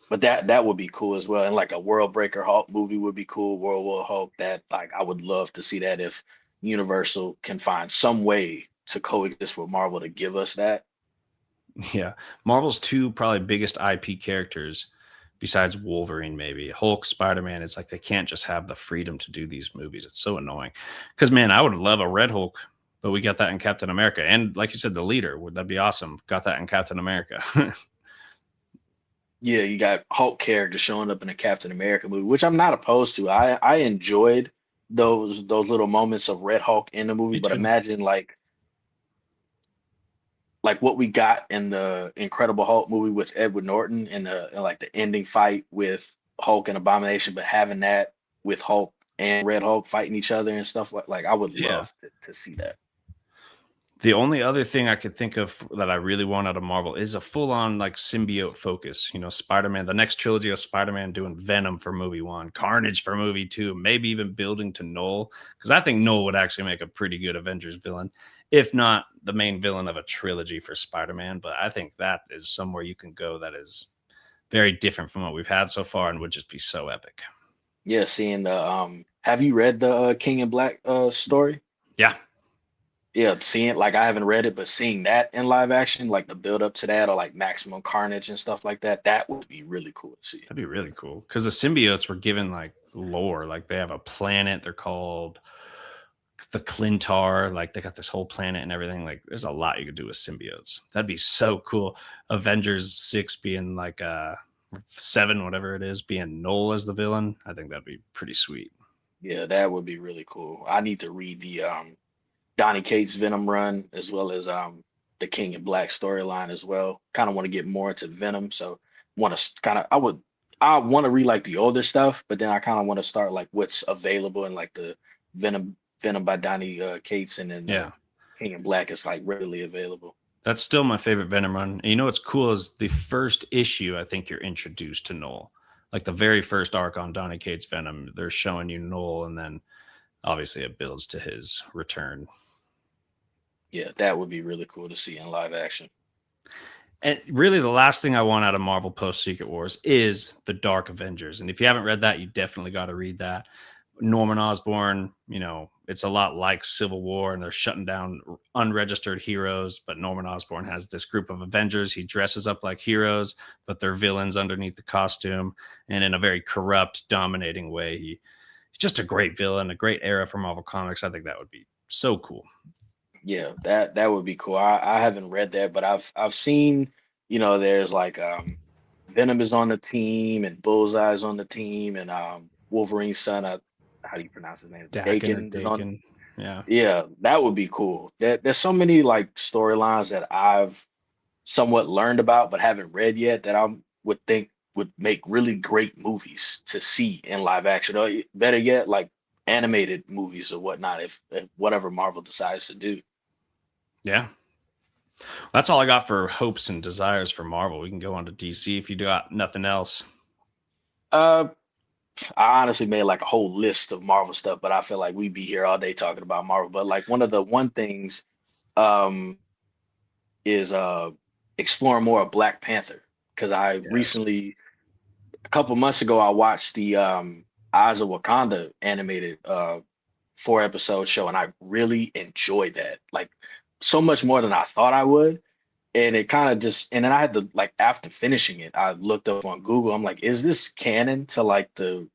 But that would be cool as well. And like a World Breaker Hulk movie would be cool. World War Hulk. That like I would love to see that if Universal can find some way to coexist with Marvel to give us that. Yeah. Marvel's two probably biggest IP characters besides Wolverine, maybe Hulk, Spider-Man. It's like they can't just have the freedom to do these movies. It's so annoying. Because man, I would love a Red Hulk, but we got that in Captain America. And like you said, the leader, would that be awesome? Got that in Captain America. Yeah, you got Hulk character showing up in a Captain America movie, which I'm not opposed to. I enjoyed those little moments of Red Hulk in the movie, Me but too. imagine like what we got in the Incredible Hulk movie with Edward Norton and like the ending fight with Hulk and Abomination, but having that with Hulk and Red Hulk fighting each other and stuff like I would Yeah. love to see that. The only other thing I could think of that I really want out of Marvel is a full on like symbiote focus. You know, Spider Man, the next trilogy of Spider Man doing Venom for movie one, Carnage for movie two, maybe even building to Null. Because I think Null would actually make a pretty good Avengers villain, if not the main villain of a trilogy for Spider Man. But I think that is somewhere you can go that is very different from what we've had so far and would just be so epic. Yeah, seeing the have you read the King and Black story? Yeah. Yeah, seeing like I haven't read it, but seeing that in live action, like the build up to that, or like Maximum Carnage and stuff like that, that would be really cool to see. That'd be really cool because the symbiotes were given like lore. Like they have a planet. They're called the Clintar. Like they got this whole planet and everything. Like there's a lot you could do with symbiotes. That'd be so cool. Avengers 6 being like 7, whatever it is, being Null as the villain. I think that'd be pretty sweet. Yeah, that would be really cool. I need to read the Donny Cates Venom run as well as the King and Black storyline as well. Kind of want to get more into Venom, so want to kind of I want to read like the older stuff, but then I kind of want to start like what's available in like the Venom by Donny Cates, and then Yeah. King and Black is like readily available. That's still my favorite Venom run. And you know what's cool is the first issue, I think you're introduced to Null. Like the very first arc on Donny Cates Venom, they're showing you Null, and then obviously it builds to his return. Yeah, that would be really cool to see in live action. And really, the last thing I want out of Marvel post Secret Wars is the Dark Avengers. And if you haven't read that, you definitely got to read that. Norman Osborn, you know, it's a lot like Civil War, and they're shutting down unregistered heroes. But Norman Osborn has this group of Avengers. He dresses up like heroes, but they're villains underneath the costume, and in a very corrupt, dominating way. He's just a great villain, a great era for Marvel Comics. I think that would be so cool. Yeah, that would be cool. I haven't read that, but I've seen, there's like Venom is on the team and Bullseye's on the team and Wolverine's son, how do you pronounce his name? Dakin or Dakin is on. Dakin. Yeah. Yeah, that would be cool. There's so many like storylines that I've somewhat learned about but haven't read yet that I would think would make really great movies to see in live action, or better yet, like animated movies or whatnot, if whatever Marvel decides to do. Yeah. That's all I got for hopes and desires for Marvel. We can go on to DC if you got nothing else. Uh, I honestly made like a whole list of Marvel stuff, but I feel like we'd be here all day talking about Marvel. But like one of the one things um is exploring more of Black Panther, because I Yes. recently, a couple months ago, I watched the Eyes of Wakanda animated 4 episode show, and I really enjoyed that. Like so much more than I thought I would. And it kind of just, and then I had to like after finishing it, I looked up on Google. I'm like, is this canon to like the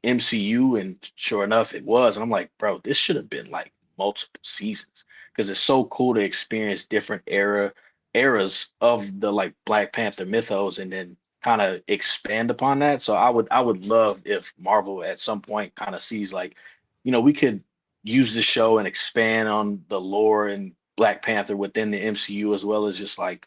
MCU? And sure enough, it was. And I'm like, bro, this should have been like multiple seasons, because it's so cool to experience different eras of the like Black Panther mythos and then kind of expand upon that. So I would love if Marvel at some point kind of sees like, we could use the show and expand on the lore and Black Panther within the MCU, as well as just like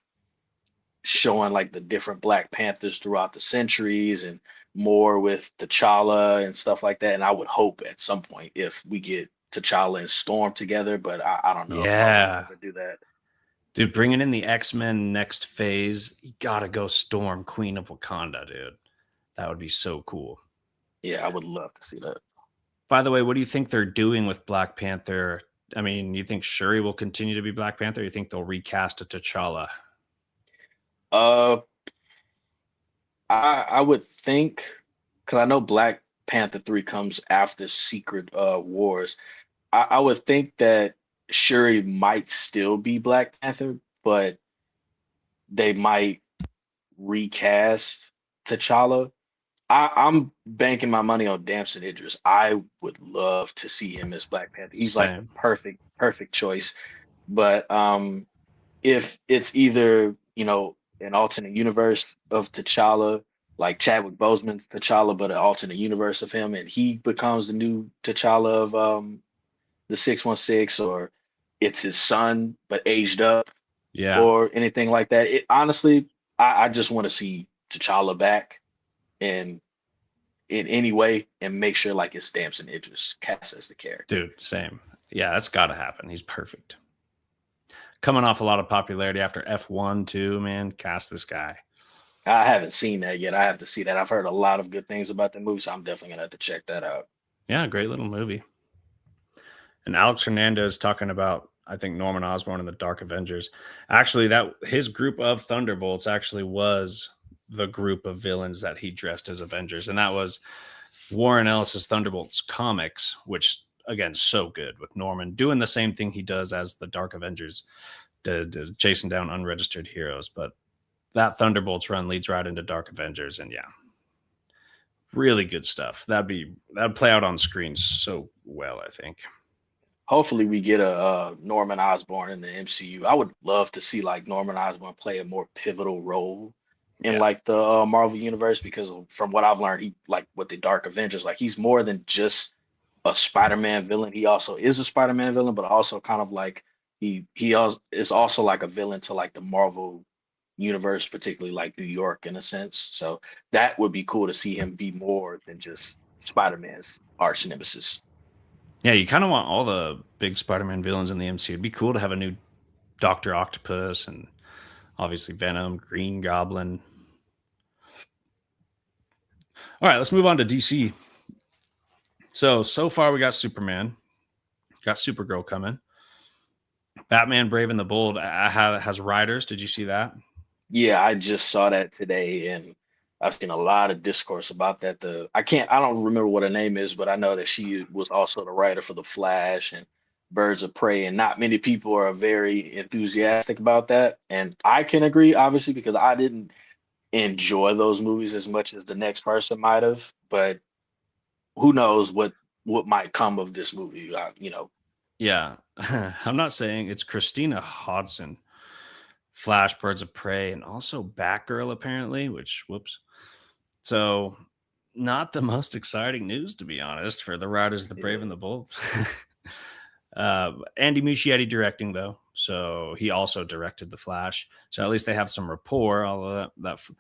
showing like the different Black Panthers throughout the centuries and more with T'Challa and stuff like that. And I would hope at some point if we get T'Challa and Storm together, but I don't know if Marvel will Yeah. ever do that. Dude, bringing in the X-Men next phase, you gotta go Storm, Queen of Wakanda, dude. That would be so cool. Yeah, I would love to see that. By the way, what do you think they're doing with Black Panther? I mean, you think Shuri will continue to be Black Panther? Or you think they'll recast a T'Challa? Uh, I would think because I know Black Panther 3 comes after Secret Wars. I would think that Shuri might still be Black Panther, but they might recast T'Challa. I'm banking my money on Damson Idris. I would love to see him as Black Panther. He's like the Same. perfect choice. But if it's either, an alternate universe of T'Challa, like Chadwick Boseman's T'Challa, but an alternate universe of him, and he becomes the new T'Challa of the 616, or it's his son but aged up, Yeah, or anything like that. It honestly, I just want to see T'Challa back and in any way and make sure like it's Damson Idris cast as the character. dude, same. Yeah, that's got to happen. He's perfect. Coming off a lot of popularity after F1 too, man. Cast this guy. I haven't seen that yet. I have to see that. I've heard a lot of good things about the movie, so I'm definitely gonna have to check that out. Yeah, great little movie. And Alex Hernandez talking about, I think, Norman Osborn and the Dark Avengers. Actually, that his group of Thunderbolts actually was the group of villains that he dressed as Avengers, and that was Warren Ellis's Thunderbolts comics, which again so good with Norman doing the same thing he does as the Dark Avengers, chasing down unregistered heroes. But that Thunderbolts run leads right into Dark Avengers, and yeah, really good stuff. That'd play out on screen so well, I think. Hopefully, we get a Norman Osborn in the MCU. I would love to see like Norman Osborn play a more pivotal role in Yeah, like the Marvel universe because from what I've learned, he like with the Dark Avengers, like he's more than just a Spider-Man villain. He also is a Spider-Man villain, but also kind of like he also is also like a villain to like the Marvel universe, particularly like New York in a sense. So that would be cool to see him be more than just Spider-Man's arch nemesis. yeah. You kind of want all the big Spider-Man villains in the MCU. It'd be cool to have a new Doctor Octopus and obviously Venom, Green Goblin. All right, let's move on to DC. So far we got Superman, got Supergirl coming. Batman Brave and the Bold has writers. Did you see that? Yeah, I just saw that today, and I've seen a lot of discourse about that. I don't remember what her name is, but I know that she was also the writer for The Flash and Birds of Prey, and not many people are very enthusiastic about that. And I can agree, obviously, because I didn't enjoy those movies as much as the next person might have. But who knows what might come of this movie? Yeah. I'm not saying it's Christina Hodson, Flash, Birds of Prey, and also Batgirl, apparently, which, whoops. So, not the most exciting news, to be honest, for the writers of The Brave Yeah, and the Bold. Andy Muschietti directing, though. So, he also directed The Flash. So, at least they have some rapport. Although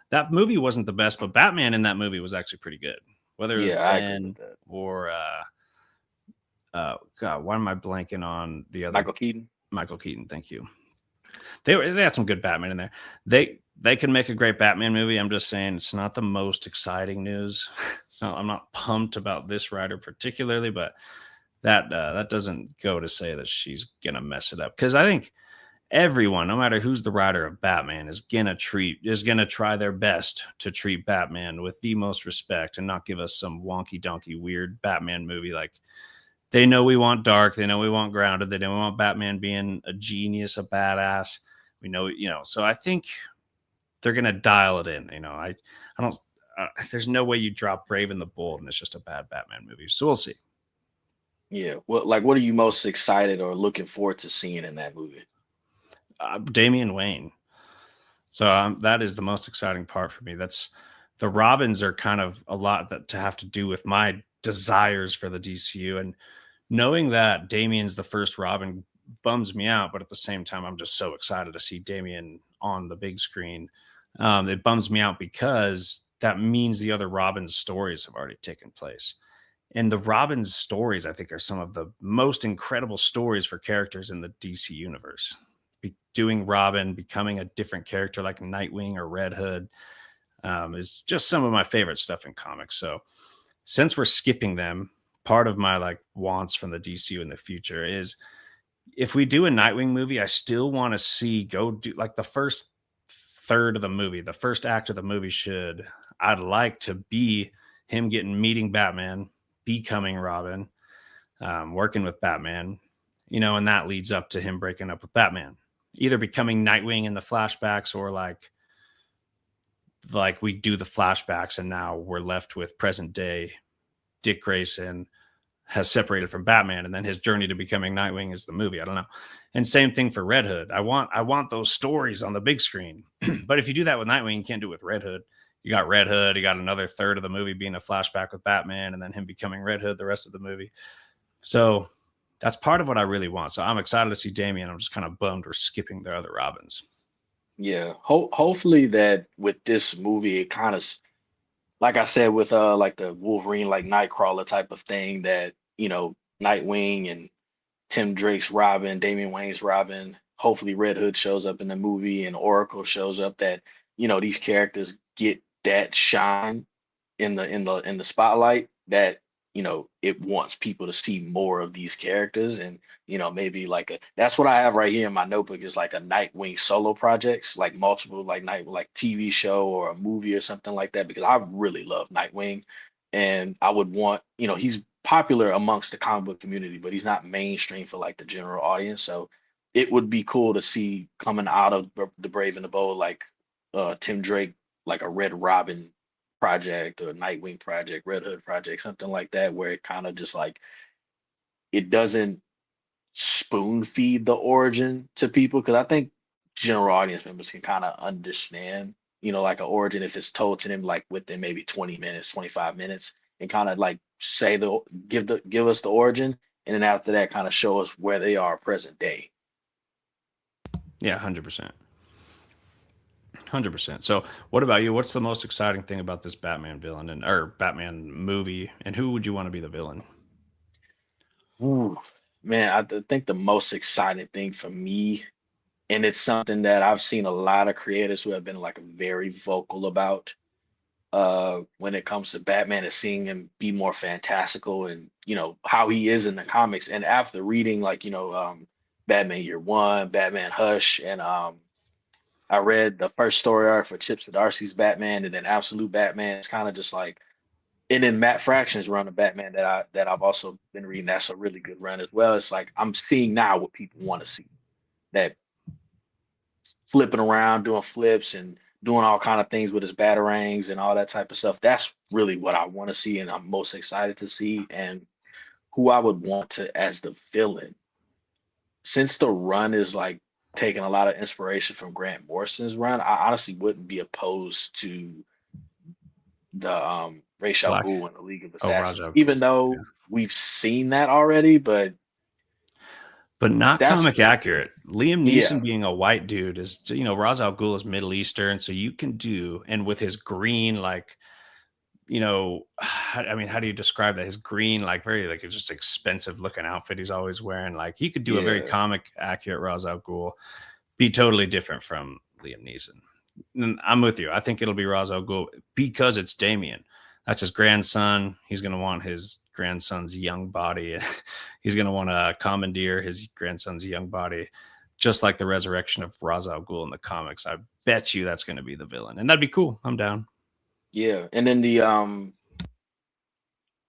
that movie wasn't the best, but Batman in that movie was actually pretty good. Whether it was yeah, I agree with Ben that. or God, why am I blanking on the other Michael Keaton. Michael Keaton? Thank you. They had some good Batman in there. They can make a great Batman movie. I'm just saying it's not the most exciting news. I'm not pumped about this writer particularly, but that doesn't go to say that she's gonna mess it up because I think everyone, no matter who's the writer of Batman, is gonna try their best to treat Batman with the most respect and not give us some wonky donkey weird Batman movie like they know we want dark. They know we want grounded. They know we want Batman being a genius, a badass. We know, so I think they're going to dial it in. I don't, there's no way you drop Brave and the Bold and it's just a bad Batman movie. So we'll see. Yeah. What are you most excited or looking forward to seeing in that movie? Damian Wayne. So that is the most exciting part for me. That's the Robins are kind of a lot that to have to do with my desires for the DCU. And knowing that Damien's the first Robin bums me out, but at the same time, I'm just so excited to see Damien on the big screen. It bums me out because that means the other Robin's stories have already taken place. And the Robin's stories, I think, are some of the most incredible stories for characters in the DC universe. Doing Robin, becoming a different character like Nightwing or Red Hood, is just some of my favorite stuff in comics. So since we're skipping them, part of my like wants from the DCU in the future is if we do a Nightwing movie, I still want to see go do like the first third of the movie, the first act of the movie should, I'd like to be him meeting Batman, becoming Robin, working with Batman, and that leads up to him breaking up with Batman, either becoming Nightwing in the flashbacks or like we do the flashbacks and now we're left with present day Dick Grayson has separated from Batman, and then his journey to becoming Nightwing is the movie. I don't know. And same thing for Red Hood. I want those stories on the big screen. But if you do that with Nightwing, you can't do it with Red Hood. You got Red Hood, you got another third of the movie being a flashback with Batman, and then him becoming Red Hood the rest of the movie. So that's part of what I really want. So I'm excited to see Damian. I'm just kind of bummed we're skipping the other Robins. Yeah. Hopefully that with this movie, it kind of, like I said, with like the Wolverine, like Nightcrawler type of thing, that Nightwing and Tim Drake's Robin, Damian Wayne's Robin. Hopefully, Red Hood shows up in the movie and Oracle shows up. That these characters get that shine in the spotlight that it wants people to see more of these characters. And maybe like that's what I have right here in my notebook is like a Nightwing solo projects, like multiple like TV show or a movie or something like that, because I really love Nightwing. And I would want, he's popular amongst the comic book community, but he's not mainstream for like the general audience. So it would be cool to see coming out of the Brave and the Bold, like Tim Drake, like a Red Robin project or Nightwing project, Red Hood project, something like that, where it kind of just like it doesn't spoon feed the origin to people. Because I think general audience members can kind of understand, like an origin if it's told to them like within maybe 20 minutes, 25 minutes, and kind of like say give us the origin, and then after that kind of show us where they are present day. Yeah, 100%. 100%. So, what about you? What's the most exciting thing about this Batman villain or Batman movie? And who would you want to be the villain? Ooh, man, think the most exciting thing for me, and it's something that I've seen a lot of creators who have been like very vocal about, when it comes to Batman, is seeing him be more fantastical and how he is in the comics. And after reading like Batman Year One, Batman Hush, and I read the first story arc for Chip Zdarsky's Batman, and then Absolute Batman. It's kind of just like, and then Matt Fraction's run of Batman that I've also been reading. That's a really good run as well. It's like I'm seeing now what people want to see. That flipping around, doing flips, and doing all kind of things with his batarangs and all that type of stuff. That's really what I want to see, and I'm most excited to see. And who I would want to as the villain, since the run is like taking a lot of inspiration from Grant Morrison's run, I honestly wouldn't be opposed to the Ra's al Black. Ghul in the League of Oh, Assassins, Raja. even Yeah. though we've seen that already. But not That's comic accurate. Liam yeah, Neeson being a white dude is, Ra's al Ghul is Middle Eastern. So you can do, and with his green, like, I mean, how do you describe that? His green, like very, like it's just expensive looking outfit he's always wearing. Like he could do a very yeah, comic accurate Ra's al Ghul, be totally different from Liam Neeson. And I'm with you. I think it'll be Ra's al Ghul because it's Damien. That's his grandson. He's going to want his grandson's young body. He's going to want to commandeer his grandson's young body, just like the resurrection of Ra's al Ghul in the comics. I bet you that's going to be the villain, and that'd be cool. I'm down. yeah. And then the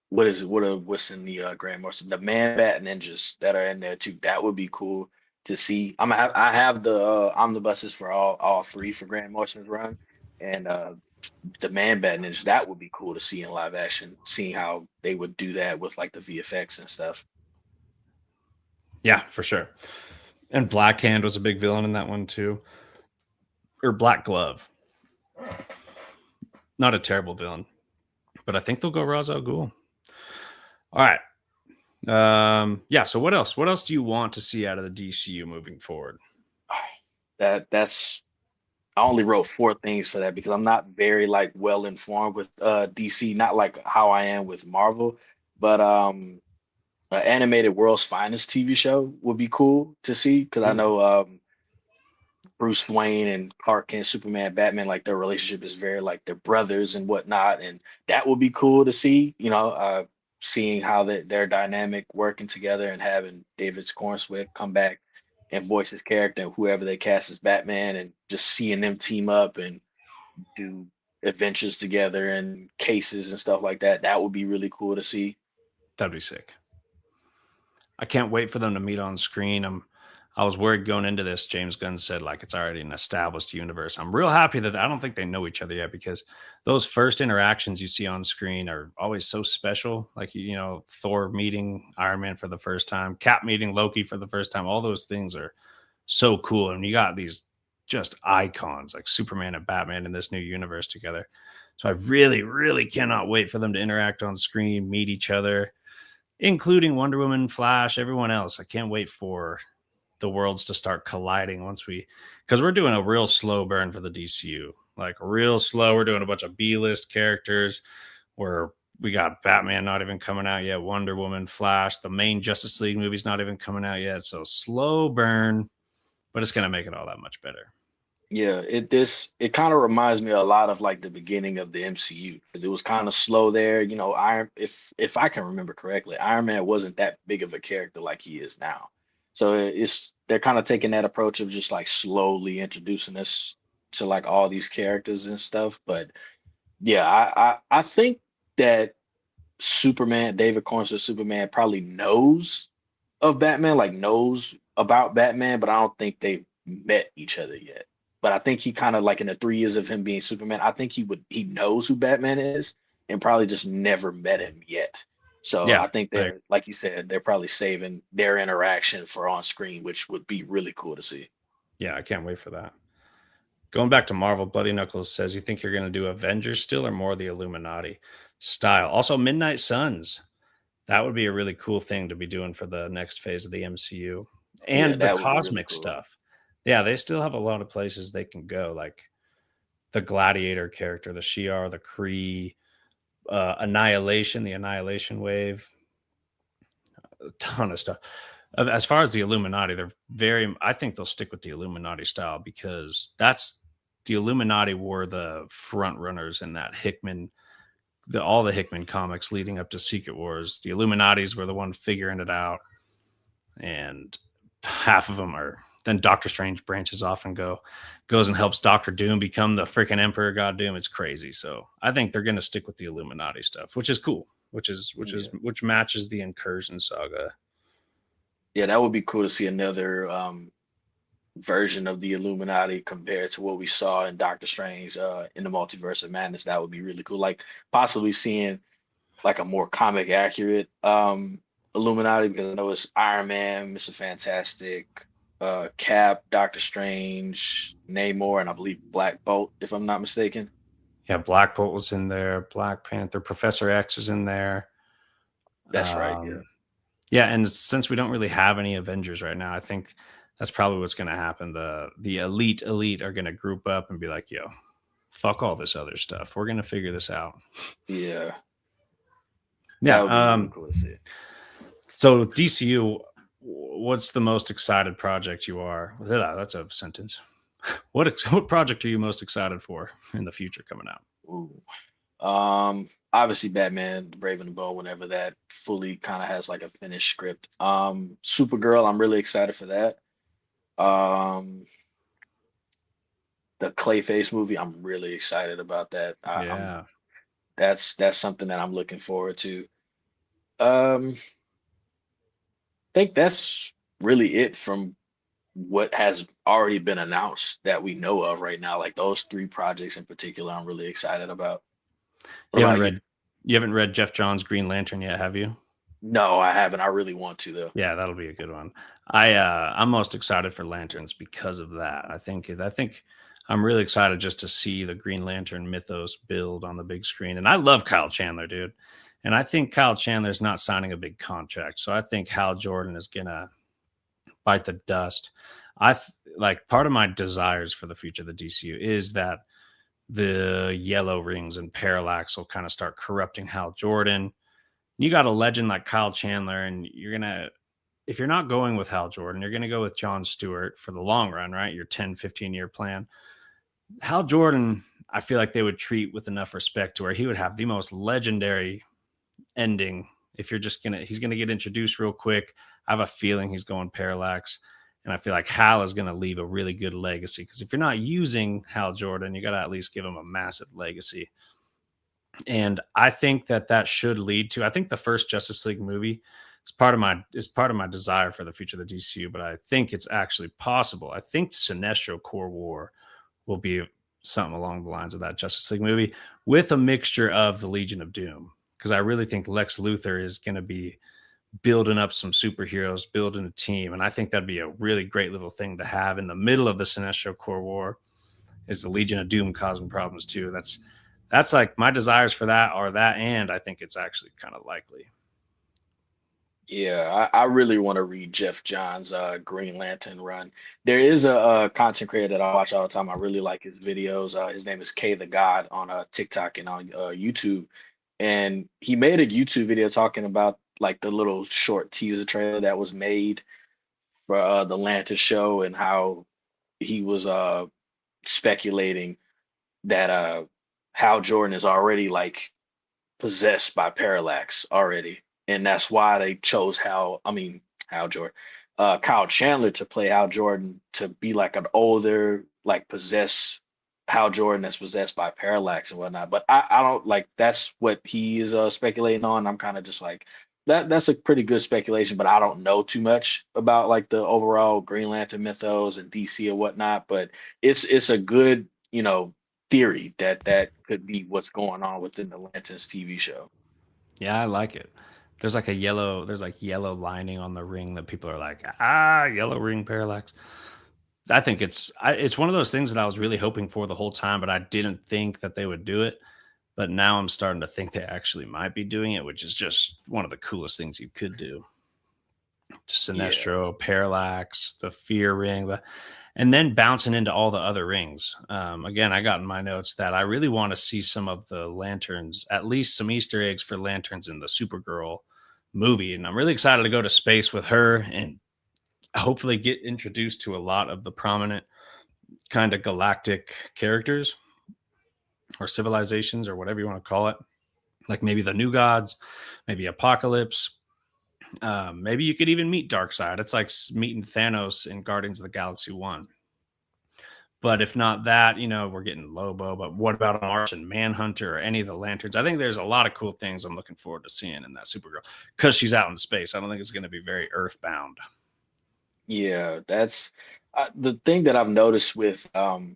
what is it? What's in the Grand Morrison? The Man Bat Ninjas that are in there too. That would be cool to see. I have the omnibuses for all three for Grant Morrison's run, and the Man Bat Ninjas. That would be cool to see in live action. Seeing how they would do that with like the VFX and stuff. Yeah, for sure. And Black Hand was a big villain in that one too, or Black Glove. Not a terrible villain, but I think they'll go Ra's al Ghul. All right. Yeah. So what else? What else do you want to see out of the DCU moving forward? That's I only wrote four things for that because I'm not very like well informed with DC, not like how I am with Marvel, but animated World's Finest TV show would be cool to see because I Ooh, know Bruce Wayne and Clark Kent, Superman, Batman, like their relationship is very like they're brothers and whatnot, and that would be cool to see. Seeing how their dynamic working together and having David Cornswet come back and voice his character and whoever they cast as Batman, and just seeing them team up and do adventures together and cases and stuff like that. That would be really cool to see. that'd be sick. I can't wait for them to meet on screen. I was worried going into this. James Gunn said like it's already an established universe. I'm real happy that I don't think they know each other yet because those first interactions you see on screen are always so special. Like Thor meeting Iron Man for the first time, Cap meeting Loki for the first time. All those things are so cool, and you got these just icons like Superman and Batman in this new universe together. So I really, really cannot wait for them to interact on screen, meet each other, including Wonder Woman, Flash, everyone else. I can't wait for the worlds to start colliding because we're doing a real slow burn for the DCU, like real slow. We're doing a bunch of B-list characters where we got Batman not even coming out yet, Wonder Woman, Flash, the main Justice League movie's not even coming out yet. So slow burn, but it's going to make it all that much better. Yeah, it kind of reminds me a lot of like the beginning of the MCU because it was kind of slow there. Iron if I can remember correctly, Iron Man wasn't that big of a character like he is now. So they're kind of taking that approach of just like slowly introducing us to like all these characters and stuff. But yeah, I think that David Cornswell Superman probably knows of Batman, like knows about Batman, but I don't think they've met each other yet. But I think he kind of like in the 3 years of him being Superman, I think he knows who Batman is and probably just never met him yet. So Yeah. I think Like, they're like you said, they're probably saving their interaction for on screen, which would be really cool to see. yeah, I can't wait for that. Going back to Marvel, Bloody Knuckles says, you think you're going to do Avengers still or more of the Illuminati style? Also, Midnight Suns. That would be a really cool thing to be doing for the next phase of the MCU Yeah, and the that would be really cosmic cool. stuff. Yeah, they still have a lot of places they can go, like the Gladiator character, the Shi'ar, the Kree, Annihilation, the Annihilation Wave, a ton of stuff. As far as the Illuminati, I think they'll stick with the Illuminati style because the Illuminati were the front runners in that all the Hickman comics leading up to Secret Wars. The Illuminatis were the one figuring it out, and half of them are. Then Doctor Strange branches off and goes and helps Doctor Doom become the freaking Emperor God Doom. It's crazy. So I think they're going to stick with the Illuminati stuff, which is cool. Yeah. Which matches the Incursion saga. Yeah, that would be cool to see another version of the Illuminati compared to what we saw in Doctor Strange in the Multiverse of Madness. That would be really cool. Like possibly seeing like a more comic accurate Illuminati because I know it's Iron Man, Mr. Fantastic, Cap, Doctor Strange, Namor, and I believe Black Bolt, if I'm not mistaken. Yeah, Black Bolt was in there, Black Panther, Professor X was in there. That's right. Yeah. Um, yeah, and since we don't really have any Avengers right now, I think that's probably what's going to happen. The elite are going to group up and be like, "Yo, fuck all this other stuff. We're going to figure this out." Yeah. Yeah. That would be really cool to see. So DCU, what's the most excited project you are? That's a sentence. What project are you most excited for in the future coming out? Ooh. Obviously Batman, the Brave and the Bold, whenever that fully kind of has like a finished script. Supergirl, I'm really excited for that. Um, the Clayface movie, I'm really excited about that. I'm Yeah. that's something that I'm looking forward to. I think that's really it from what has already been announced that we know of right now. Like those three projects in particular, I'm really excited about. What You haven't about you? read you haven't read Jeff Johns' Green Lantern yet, have you? No, I haven't. I really want to though. Yeah, that'll be a good one. I'm most excited for Lanterns because of that. I think I'm really excited just to see the Green Lantern mythos build on the big screen. And I love Kyle Chandler, dude. And I think Kyle Chandler's not signing a big contract. So I think Hal Jordan is gonna bite the dust. like part of my desires for the future of the DCU is that the yellow rings and parallax will kind of start corrupting Hal Jordan. You got a legend like Kyle Chandler, and if you're not going with Hal Jordan, you're gonna go with John Stewart for the long run, right? Your 10, 15-year plan. Hal Jordan, I feel like they would treat with enough respect to where he would have the most legendary ending. If you're just he's gonna get introduced real quick. I have a feeling he's going parallax. And I feel like Hal is going to leave a really good legacy, because if you're not using Hal Jordan, you got to at least give him a massive legacy. And I think that should lead to, I think the first Justice League movie is part of my desire for the future of the DCU, but I think it's actually possible. I think Sinestro Corps War will be something along the lines of that Justice League movie, with a mixture of the Legion of Doom, because I really think Lex Luthor is going to be building up some superheroes, building a team. And I think that'd be a really great little thing to have in the middle of the Sinestro Corps War, is the Legion of Doom causing problems too. That's like my desires for that are that, and I think it's actually kind of likely. Yeah, I really want to read Jeff Johns' Green Lantern run. There is a content creator that I watch all the time. I really like his videos. His name is K the God on TikTok and on YouTube. And he made a YouTube video talking about like the little short teaser trailer that was made for the Lantern show, and how he was speculating that Hal Jordan is already like possessed by Parallax already, and that's why they chose Hal Jordan, Kyle Chandler to play Hal Jordan, to be like an older, like possessed Hal Jordan that's possessed by Parallax and whatnot. But I don't like, that's what he is speculating on. I'm kind of just like, that's a pretty good speculation, but I don't know too much about like the overall Green Lantern mythos and DC or whatnot. But it's a good, theory that that could be what's going on within the Lanterns TV show. Yeah, I like it. There's like yellow lining on the ring that people are like, yellow ring parallax. I think it's one of those things that I was really hoping for the whole time, but I didn't think that they would do it. But now I'm starting to think they actually might be doing it, which is just one of the coolest things you could do. Yeah, Sinestro, Parallax, the Fear Ring, and then bouncing into all the other rings. Again, I got in my notes that I really want to see some of the lanterns, at least some Easter eggs for lanterns in the Supergirl movie. And I'm really excited to go to space with her and hopefully get introduced to a lot of the prominent kind of galactic characters or civilizations or whatever you want to call it. Like maybe the New Gods, maybe Apocalypse. Maybe you could even meet Darkseid. It's like meeting Thanos in Guardians of the Galaxy 1. But if not that, we're getting Lobo. But what about a Martian Manhunter or any of the Lanterns? I think there's a lot of cool things I'm looking forward to seeing in that Supergirl, because she's out in space. I don't think it's going to be very earthbound. yeah, that's the thing that I've noticed with this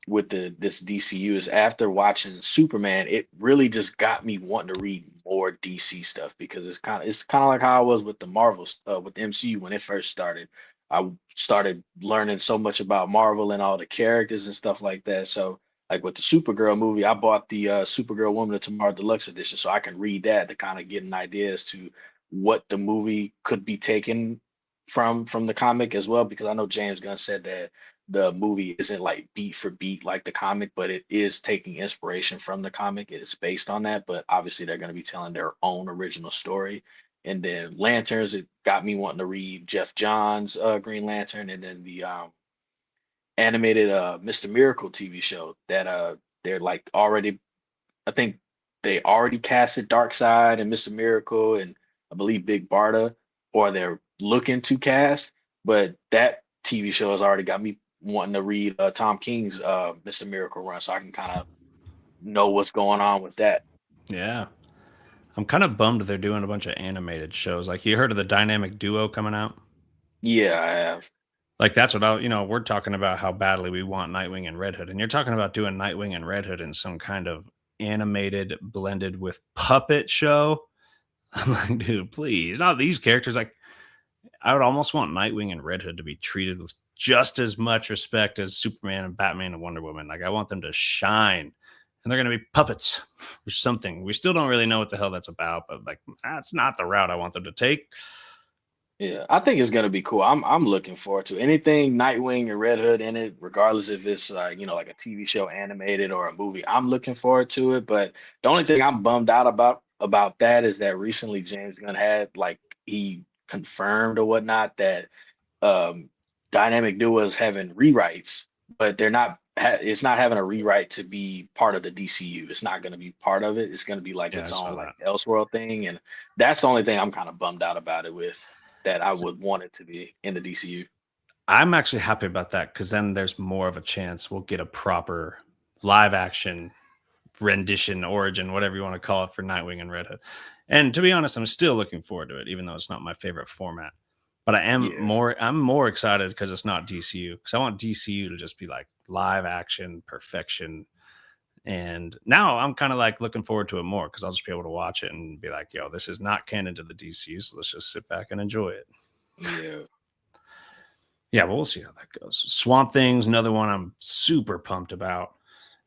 DCU is, after watching Superman, it really just got me wanting to read more DC stuff, because it's kind of like how I was with the Marvels, with the MCU when it first started. I started learning so much about Marvel and all the characters and stuff like that. So like with the Supergirl movie, I bought the Supergirl Woman of Tomorrow Deluxe Edition so I can read that to kind of get an idea as to what the movie could be taken from the comic as well, because I know James Gunn said that the movie isn't like beat for beat like the comic, but it is taking inspiration from the comic. It is based on that, but obviously they're going to be telling their own original story. And then Lanterns, it got me wanting to read Jeff Johns' Green Lantern, and then the animated Mr. Miracle TV show that they're like already, I think they already casted Darkseid and Mr. Miracle, and I believe Big Barda, or they're looking to cast. But that TV show has already got me wanting to read Tom King's Mr. Miracle run, so I can kind of know what's going on with that. Yeah. I'm kind of bummed they're doing a bunch of animated shows. Like, you heard of the Dynamic Duo coming out? Yeah, I have. Like, that's what we're talking about how badly we want Nightwing and Red Hood. And you're talking about doing Nightwing and Red Hood in some kind of animated blended with puppet show. I'm like, dude, please, not these characters. Like, I would almost want Nightwing and Red Hood to be treated with just as much respect as Superman and Batman and Wonder Woman. Like, I want them to shine. And they're going to be puppets or something. We still don't really know what the hell that's about, but like, that's not the route I want them to take. Yeah, I think it's gonna be cool. I'm looking forward to anything Nightwing and Red Hood in it, regardless if it's like, like a TV show animated or a movie. I'm looking forward to it. But the only thing I'm bummed out about that is that recently James Gunn had like he confirmed or whatnot that um Dynamic Duo is having rewrites, but they're not it's not having a rewrite to be part of the DCU. It's not going to be part of it. It's going to be like Yeah, I its own saw like that. Elseworld thing, and that's the only thing I'm kind of bummed out about it with that I So would want it to be in the DCU. I'm actually happy about that because then there's more of a chance we'll get a proper live action rendition, origin, whatever you want to call it, for Nightwing and Red Hood. And to be honest, I'm still looking forward to it, even though it's not my favorite format. But Yeah, I'm more excited because it's not DCU. Because I want DCU to just be like live action perfection. And now I'm kind of like looking forward to it more because I'll just be able to watch it and be like, yo, this is not canon to the DCU, so let's just sit back and enjoy it. yeah, Yeah, but we'll see how that goes. Swamp Thing's another one I'm super pumped about.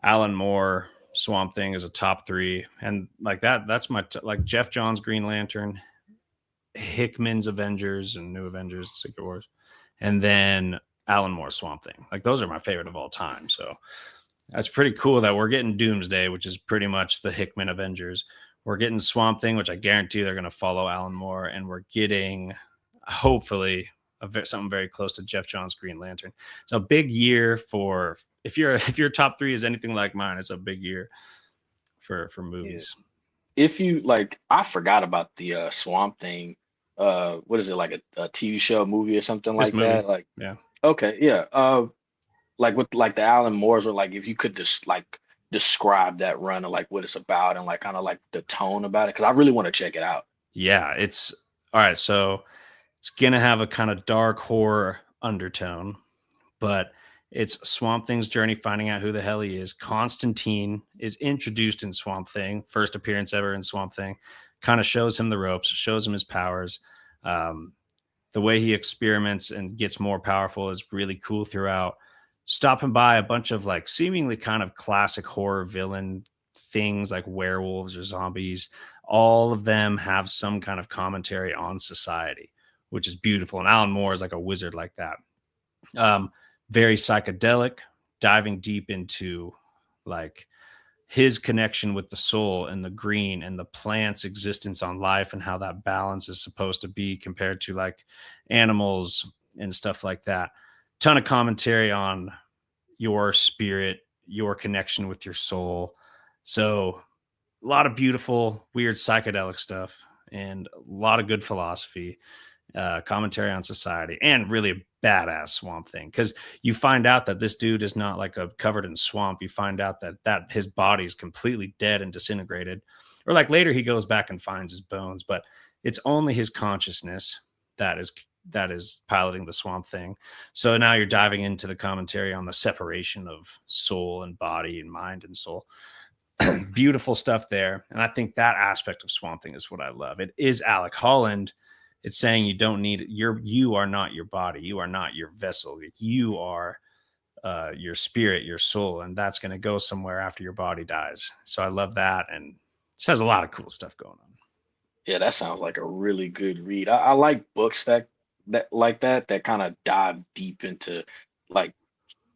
Alan Moore, Swamp Thing is a top three, and like that. That's my like Jeff Johns Green Lantern, Hickman's Avengers and New Avengers, Secret Wars, and then Alan Moore Swamp Thing. Like those are my favorite of all time. So that's pretty cool that we're getting Doomsday, which is pretty much the Hickman Avengers. We're getting Swamp Thing, which I guarantee they're going to follow Alan Moore, and we're getting hopefully something very close to Jeff Johns Green Lantern. It's a big year for if your top three is anything like mine. It's a big year for yeah. movies. If you like, I forgot about the Swamp Thing. What is it like a TV show, movie, or something This like movie, that? Like, yeah. okay, yeah. Like with like the Alan Moores, or like if you could just like describe that run and like what it's about and like kind of like the tone about it, because I really want to check it out. Yeah, it's all right. So it's gonna have a kind of dark horror undertone, but it's Swamp Thing's journey finding out who the hell he is. Constantine is introduced in Swamp Thing, first appearance ever in Swamp Thing, kind of shows him the ropes, shows him his powers. Um, the way he experiments and gets more powerful is really cool throughout. Stopping by a bunch of like seemingly kind of classic horror villain things like werewolves or zombies. All of them have some kind of commentary on society, which is beautiful. And Alan Moore is like a wizard like that. Um, Very psychedelic, diving deep into like his connection with the soul and the green and the plant's existence on life and how that balance is supposed to be compared to like animals and stuff like that. Ton of commentary on your spirit, your connection with your soul. So a lot of beautiful, weird psychedelic stuff and a lot of good philosophy, commentary on society, and really a badass Swamp Thing. Because you find out that this dude is not like a covered in swamp. You find out that his body is completely dead and disintegrated. Or like later he goes back and finds his bones, but it's only his consciousness that is piloting the Swamp Thing. So now you're diving into the commentary on the separation of soul and body and mind and soul. Beautiful stuff there. And I think that aspect of Swamp Thing is what I love. It is Alec Holland. It's saying you don't need you are not your body. You are not your vessel. You are your spirit, your soul, and that's going to go somewhere after your body dies. So I love that, and it has a lot of cool stuff going on. Yeah, that sounds like a really good read. I like books that like that kind of dive deep into like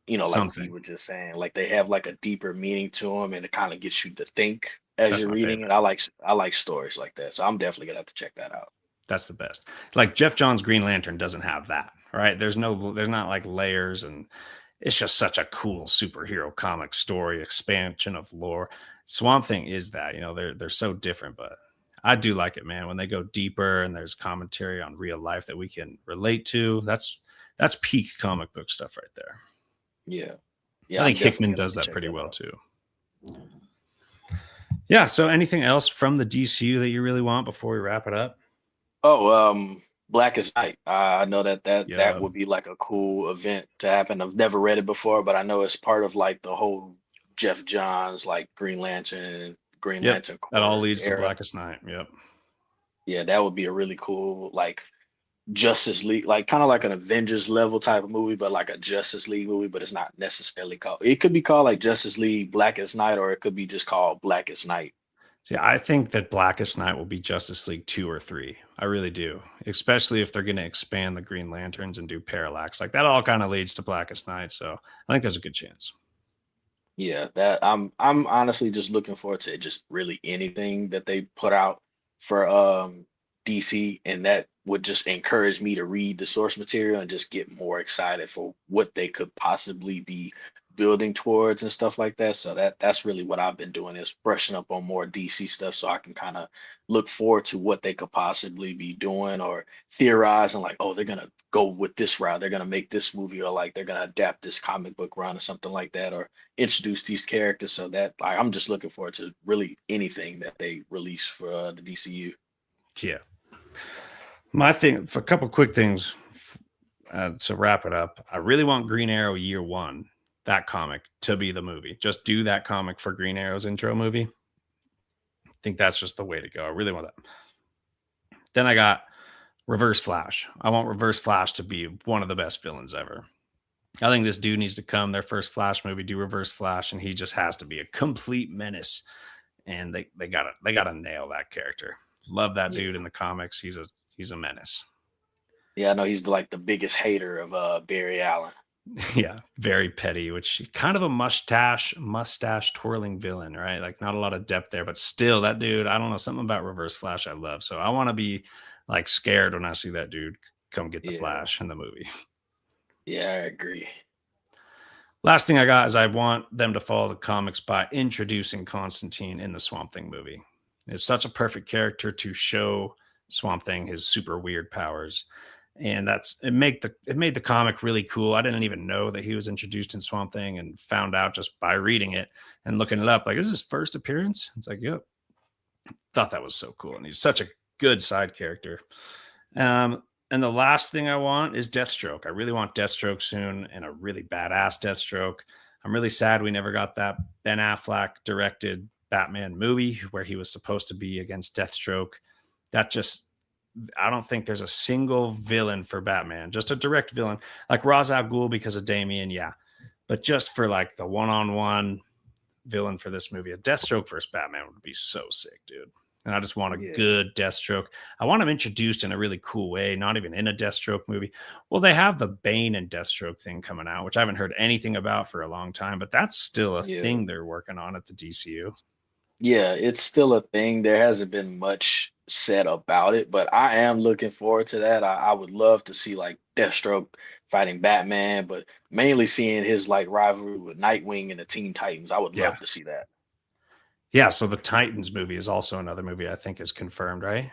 like what you Something. were just saying, like they have like a deeper meaning to them, and it kind of gets you to think as That's you're my reading it. favorite. I like stories like that, so I'm definitely gonna have to check that out. That's the best. Like Jeff Johns Green Lantern doesn't have that, right? There's not like layers, and it's just such a cool superhero comic story expansion of lore. Swamp Thing is that, they're so different, but I do like it, man. When they go deeper and there's commentary on real life that we can relate to, that's peak comic book stuff right there. Yeah, I yeah, think I'm definitely Hickman gonna have does to that check pretty that well out. too. Yeah. So anything else from the DCU that you really want before we wrap it up? Oh, Blackest Night. I know that Yeah. would be like a cool event to happen. I've never read it before, but I know it's part of like the whole Jeff Johns like Green Yep. Lantern That all Corps leads to era. Blackest Night. Yep. Yeah, that would be a really cool like Justice League, like kind of like an Avengers level type of movie, but like a Justice League movie, but it's not necessarily called. It could be called like Justice League Blackest Night, or it could be just called Blackest Night. See, I think that Blackest Night will be Justice League 2 or 3. I really do. Especially if they're going to expand the Green Lanterns and do Parallax. Like that all kind of leads to Blackest Night, so I think there's a good chance. Yeah, that I'm honestly just looking forward to just really anything that they put out for DC, and that would just encourage me to read the source material and just get more excited for what they could possibly be building towards and stuff like that. So that's really what I've been doing, is brushing up on more DC stuff so I can kind of look forward to what they could possibly be doing, or theorizing like, oh, they're gonna go with this route, they're gonna make this movie, or like they're gonna adapt this comic book run or something like that, or introduce these characters. So that, like, I'm just looking forward to really anything that they release for the DCU. Yeah. My thing, for a couple quick things to wrap it up, I really want Green Arrow Year One, that comic, to be the movie. Just do that comic for Green Arrow's intro movie. I think that's just the way to go. I really want that. Then I got Reverse Flash. I want Reverse Flash to be one of the best villains ever. I think this dude needs to come, their first Flash movie, do Reverse Flash, and he just has to be a complete menace. And they gotta nail that character. Love that Yeah, dude in the comics. He's a menace. yeah, I know he's like the biggest hater of Barry Allen. Yeah, very petty, which kind of a mustache twirling villain, right? Like not a lot of depth there, but still that dude, I don't know, something about Reverse Flash I love. So I want to be like scared when I see that dude come get the Yeah, Flash in the movie. yeah, I agree. Last thing I got is I want them to follow the comics by introducing Constantine in the Swamp Thing movie. It's such a perfect character to show Swamp Thing his super weird powers. And it made the comic really cool. I didn't even know that he was introduced in Swamp Thing, and found out just by reading it and looking it up. Like, this is his first appearance. It's like, yep. Thought that was so cool. And he's such a good side character. And the last thing I want is Deathstroke. I really want Deathstroke soon, and a really badass Deathstroke. I'm really sad we never got that Ben Affleck directed Batman movie where he was supposed to be against Deathstroke. That just, I don't think there's a single villain for Batman, just a direct villain like Ra's al Ghul because of Damien, yeah. But just for like the one-on-one villain for this movie, a Deathstroke versus Batman would be so sick, dude. And I just want a Yeah, good Deathstroke. I want him introduced in a really cool way, not even in a Deathstroke movie. Well, they have the Bane and Deathstroke thing coming out, which I haven't heard anything about for a long time, but that's still a yeah. thing they're working on at the DCU. Yeah, it's still a thing. There hasn't been much said about it, but I am looking forward to that. I would love to see like Deathstroke fighting Batman, but mainly seeing his like rivalry with Nightwing and the Teen Titans. I would Yeah. love to see that. Yeah. So the Titans movie is also another movie I think is confirmed, right?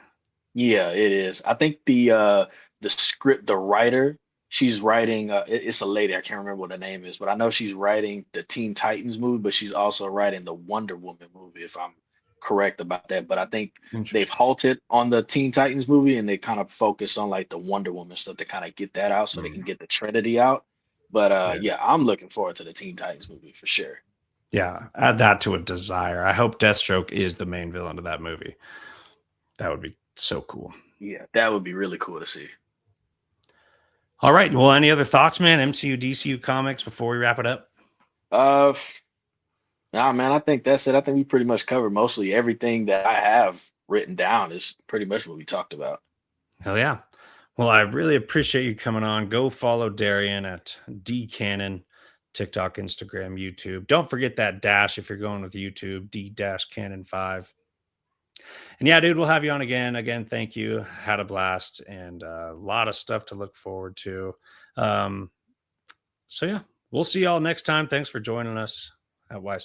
Yeah, it is. I think the script, the writer, she's writing it's a lady, I can't remember what her name is, but I know she's writing the Teen Titans movie, but she's also writing the Wonder Woman movie, if I'm correct about that. But I think they've Interesting. halted on the Teen Titans movie, and they kind of focus on like the Wonder Woman stuff to kind of get that out so they can Mm, get the Trinity out. But yeah. yeah, I'm looking forward to the Teen Titans movie for sure. Yeah. Add that to a desire. I hope Deathstroke is the main villain of that movie. That would be so cool. Yeah, that would be really cool to see. All right. Well, any other thoughts, man? MCU, DCU comics before we wrap it up? Uh Nah, man, I think that's it. I think we pretty much covered mostly everything that I have written down is pretty much what we talked about. Hell yeah. Well, I really appreciate you coming on. Go follow Darian at D Cannon, TikTok, Instagram, YouTube. Don't forget that dash if you're going with YouTube, D dash Cannon 5. And yeah, dude, we'll have you on again. Again, thank you. Had a blast, and a lot of stuff to look forward to. Um, so yeah, we'll see y'all next time. Thanks for joining us at Y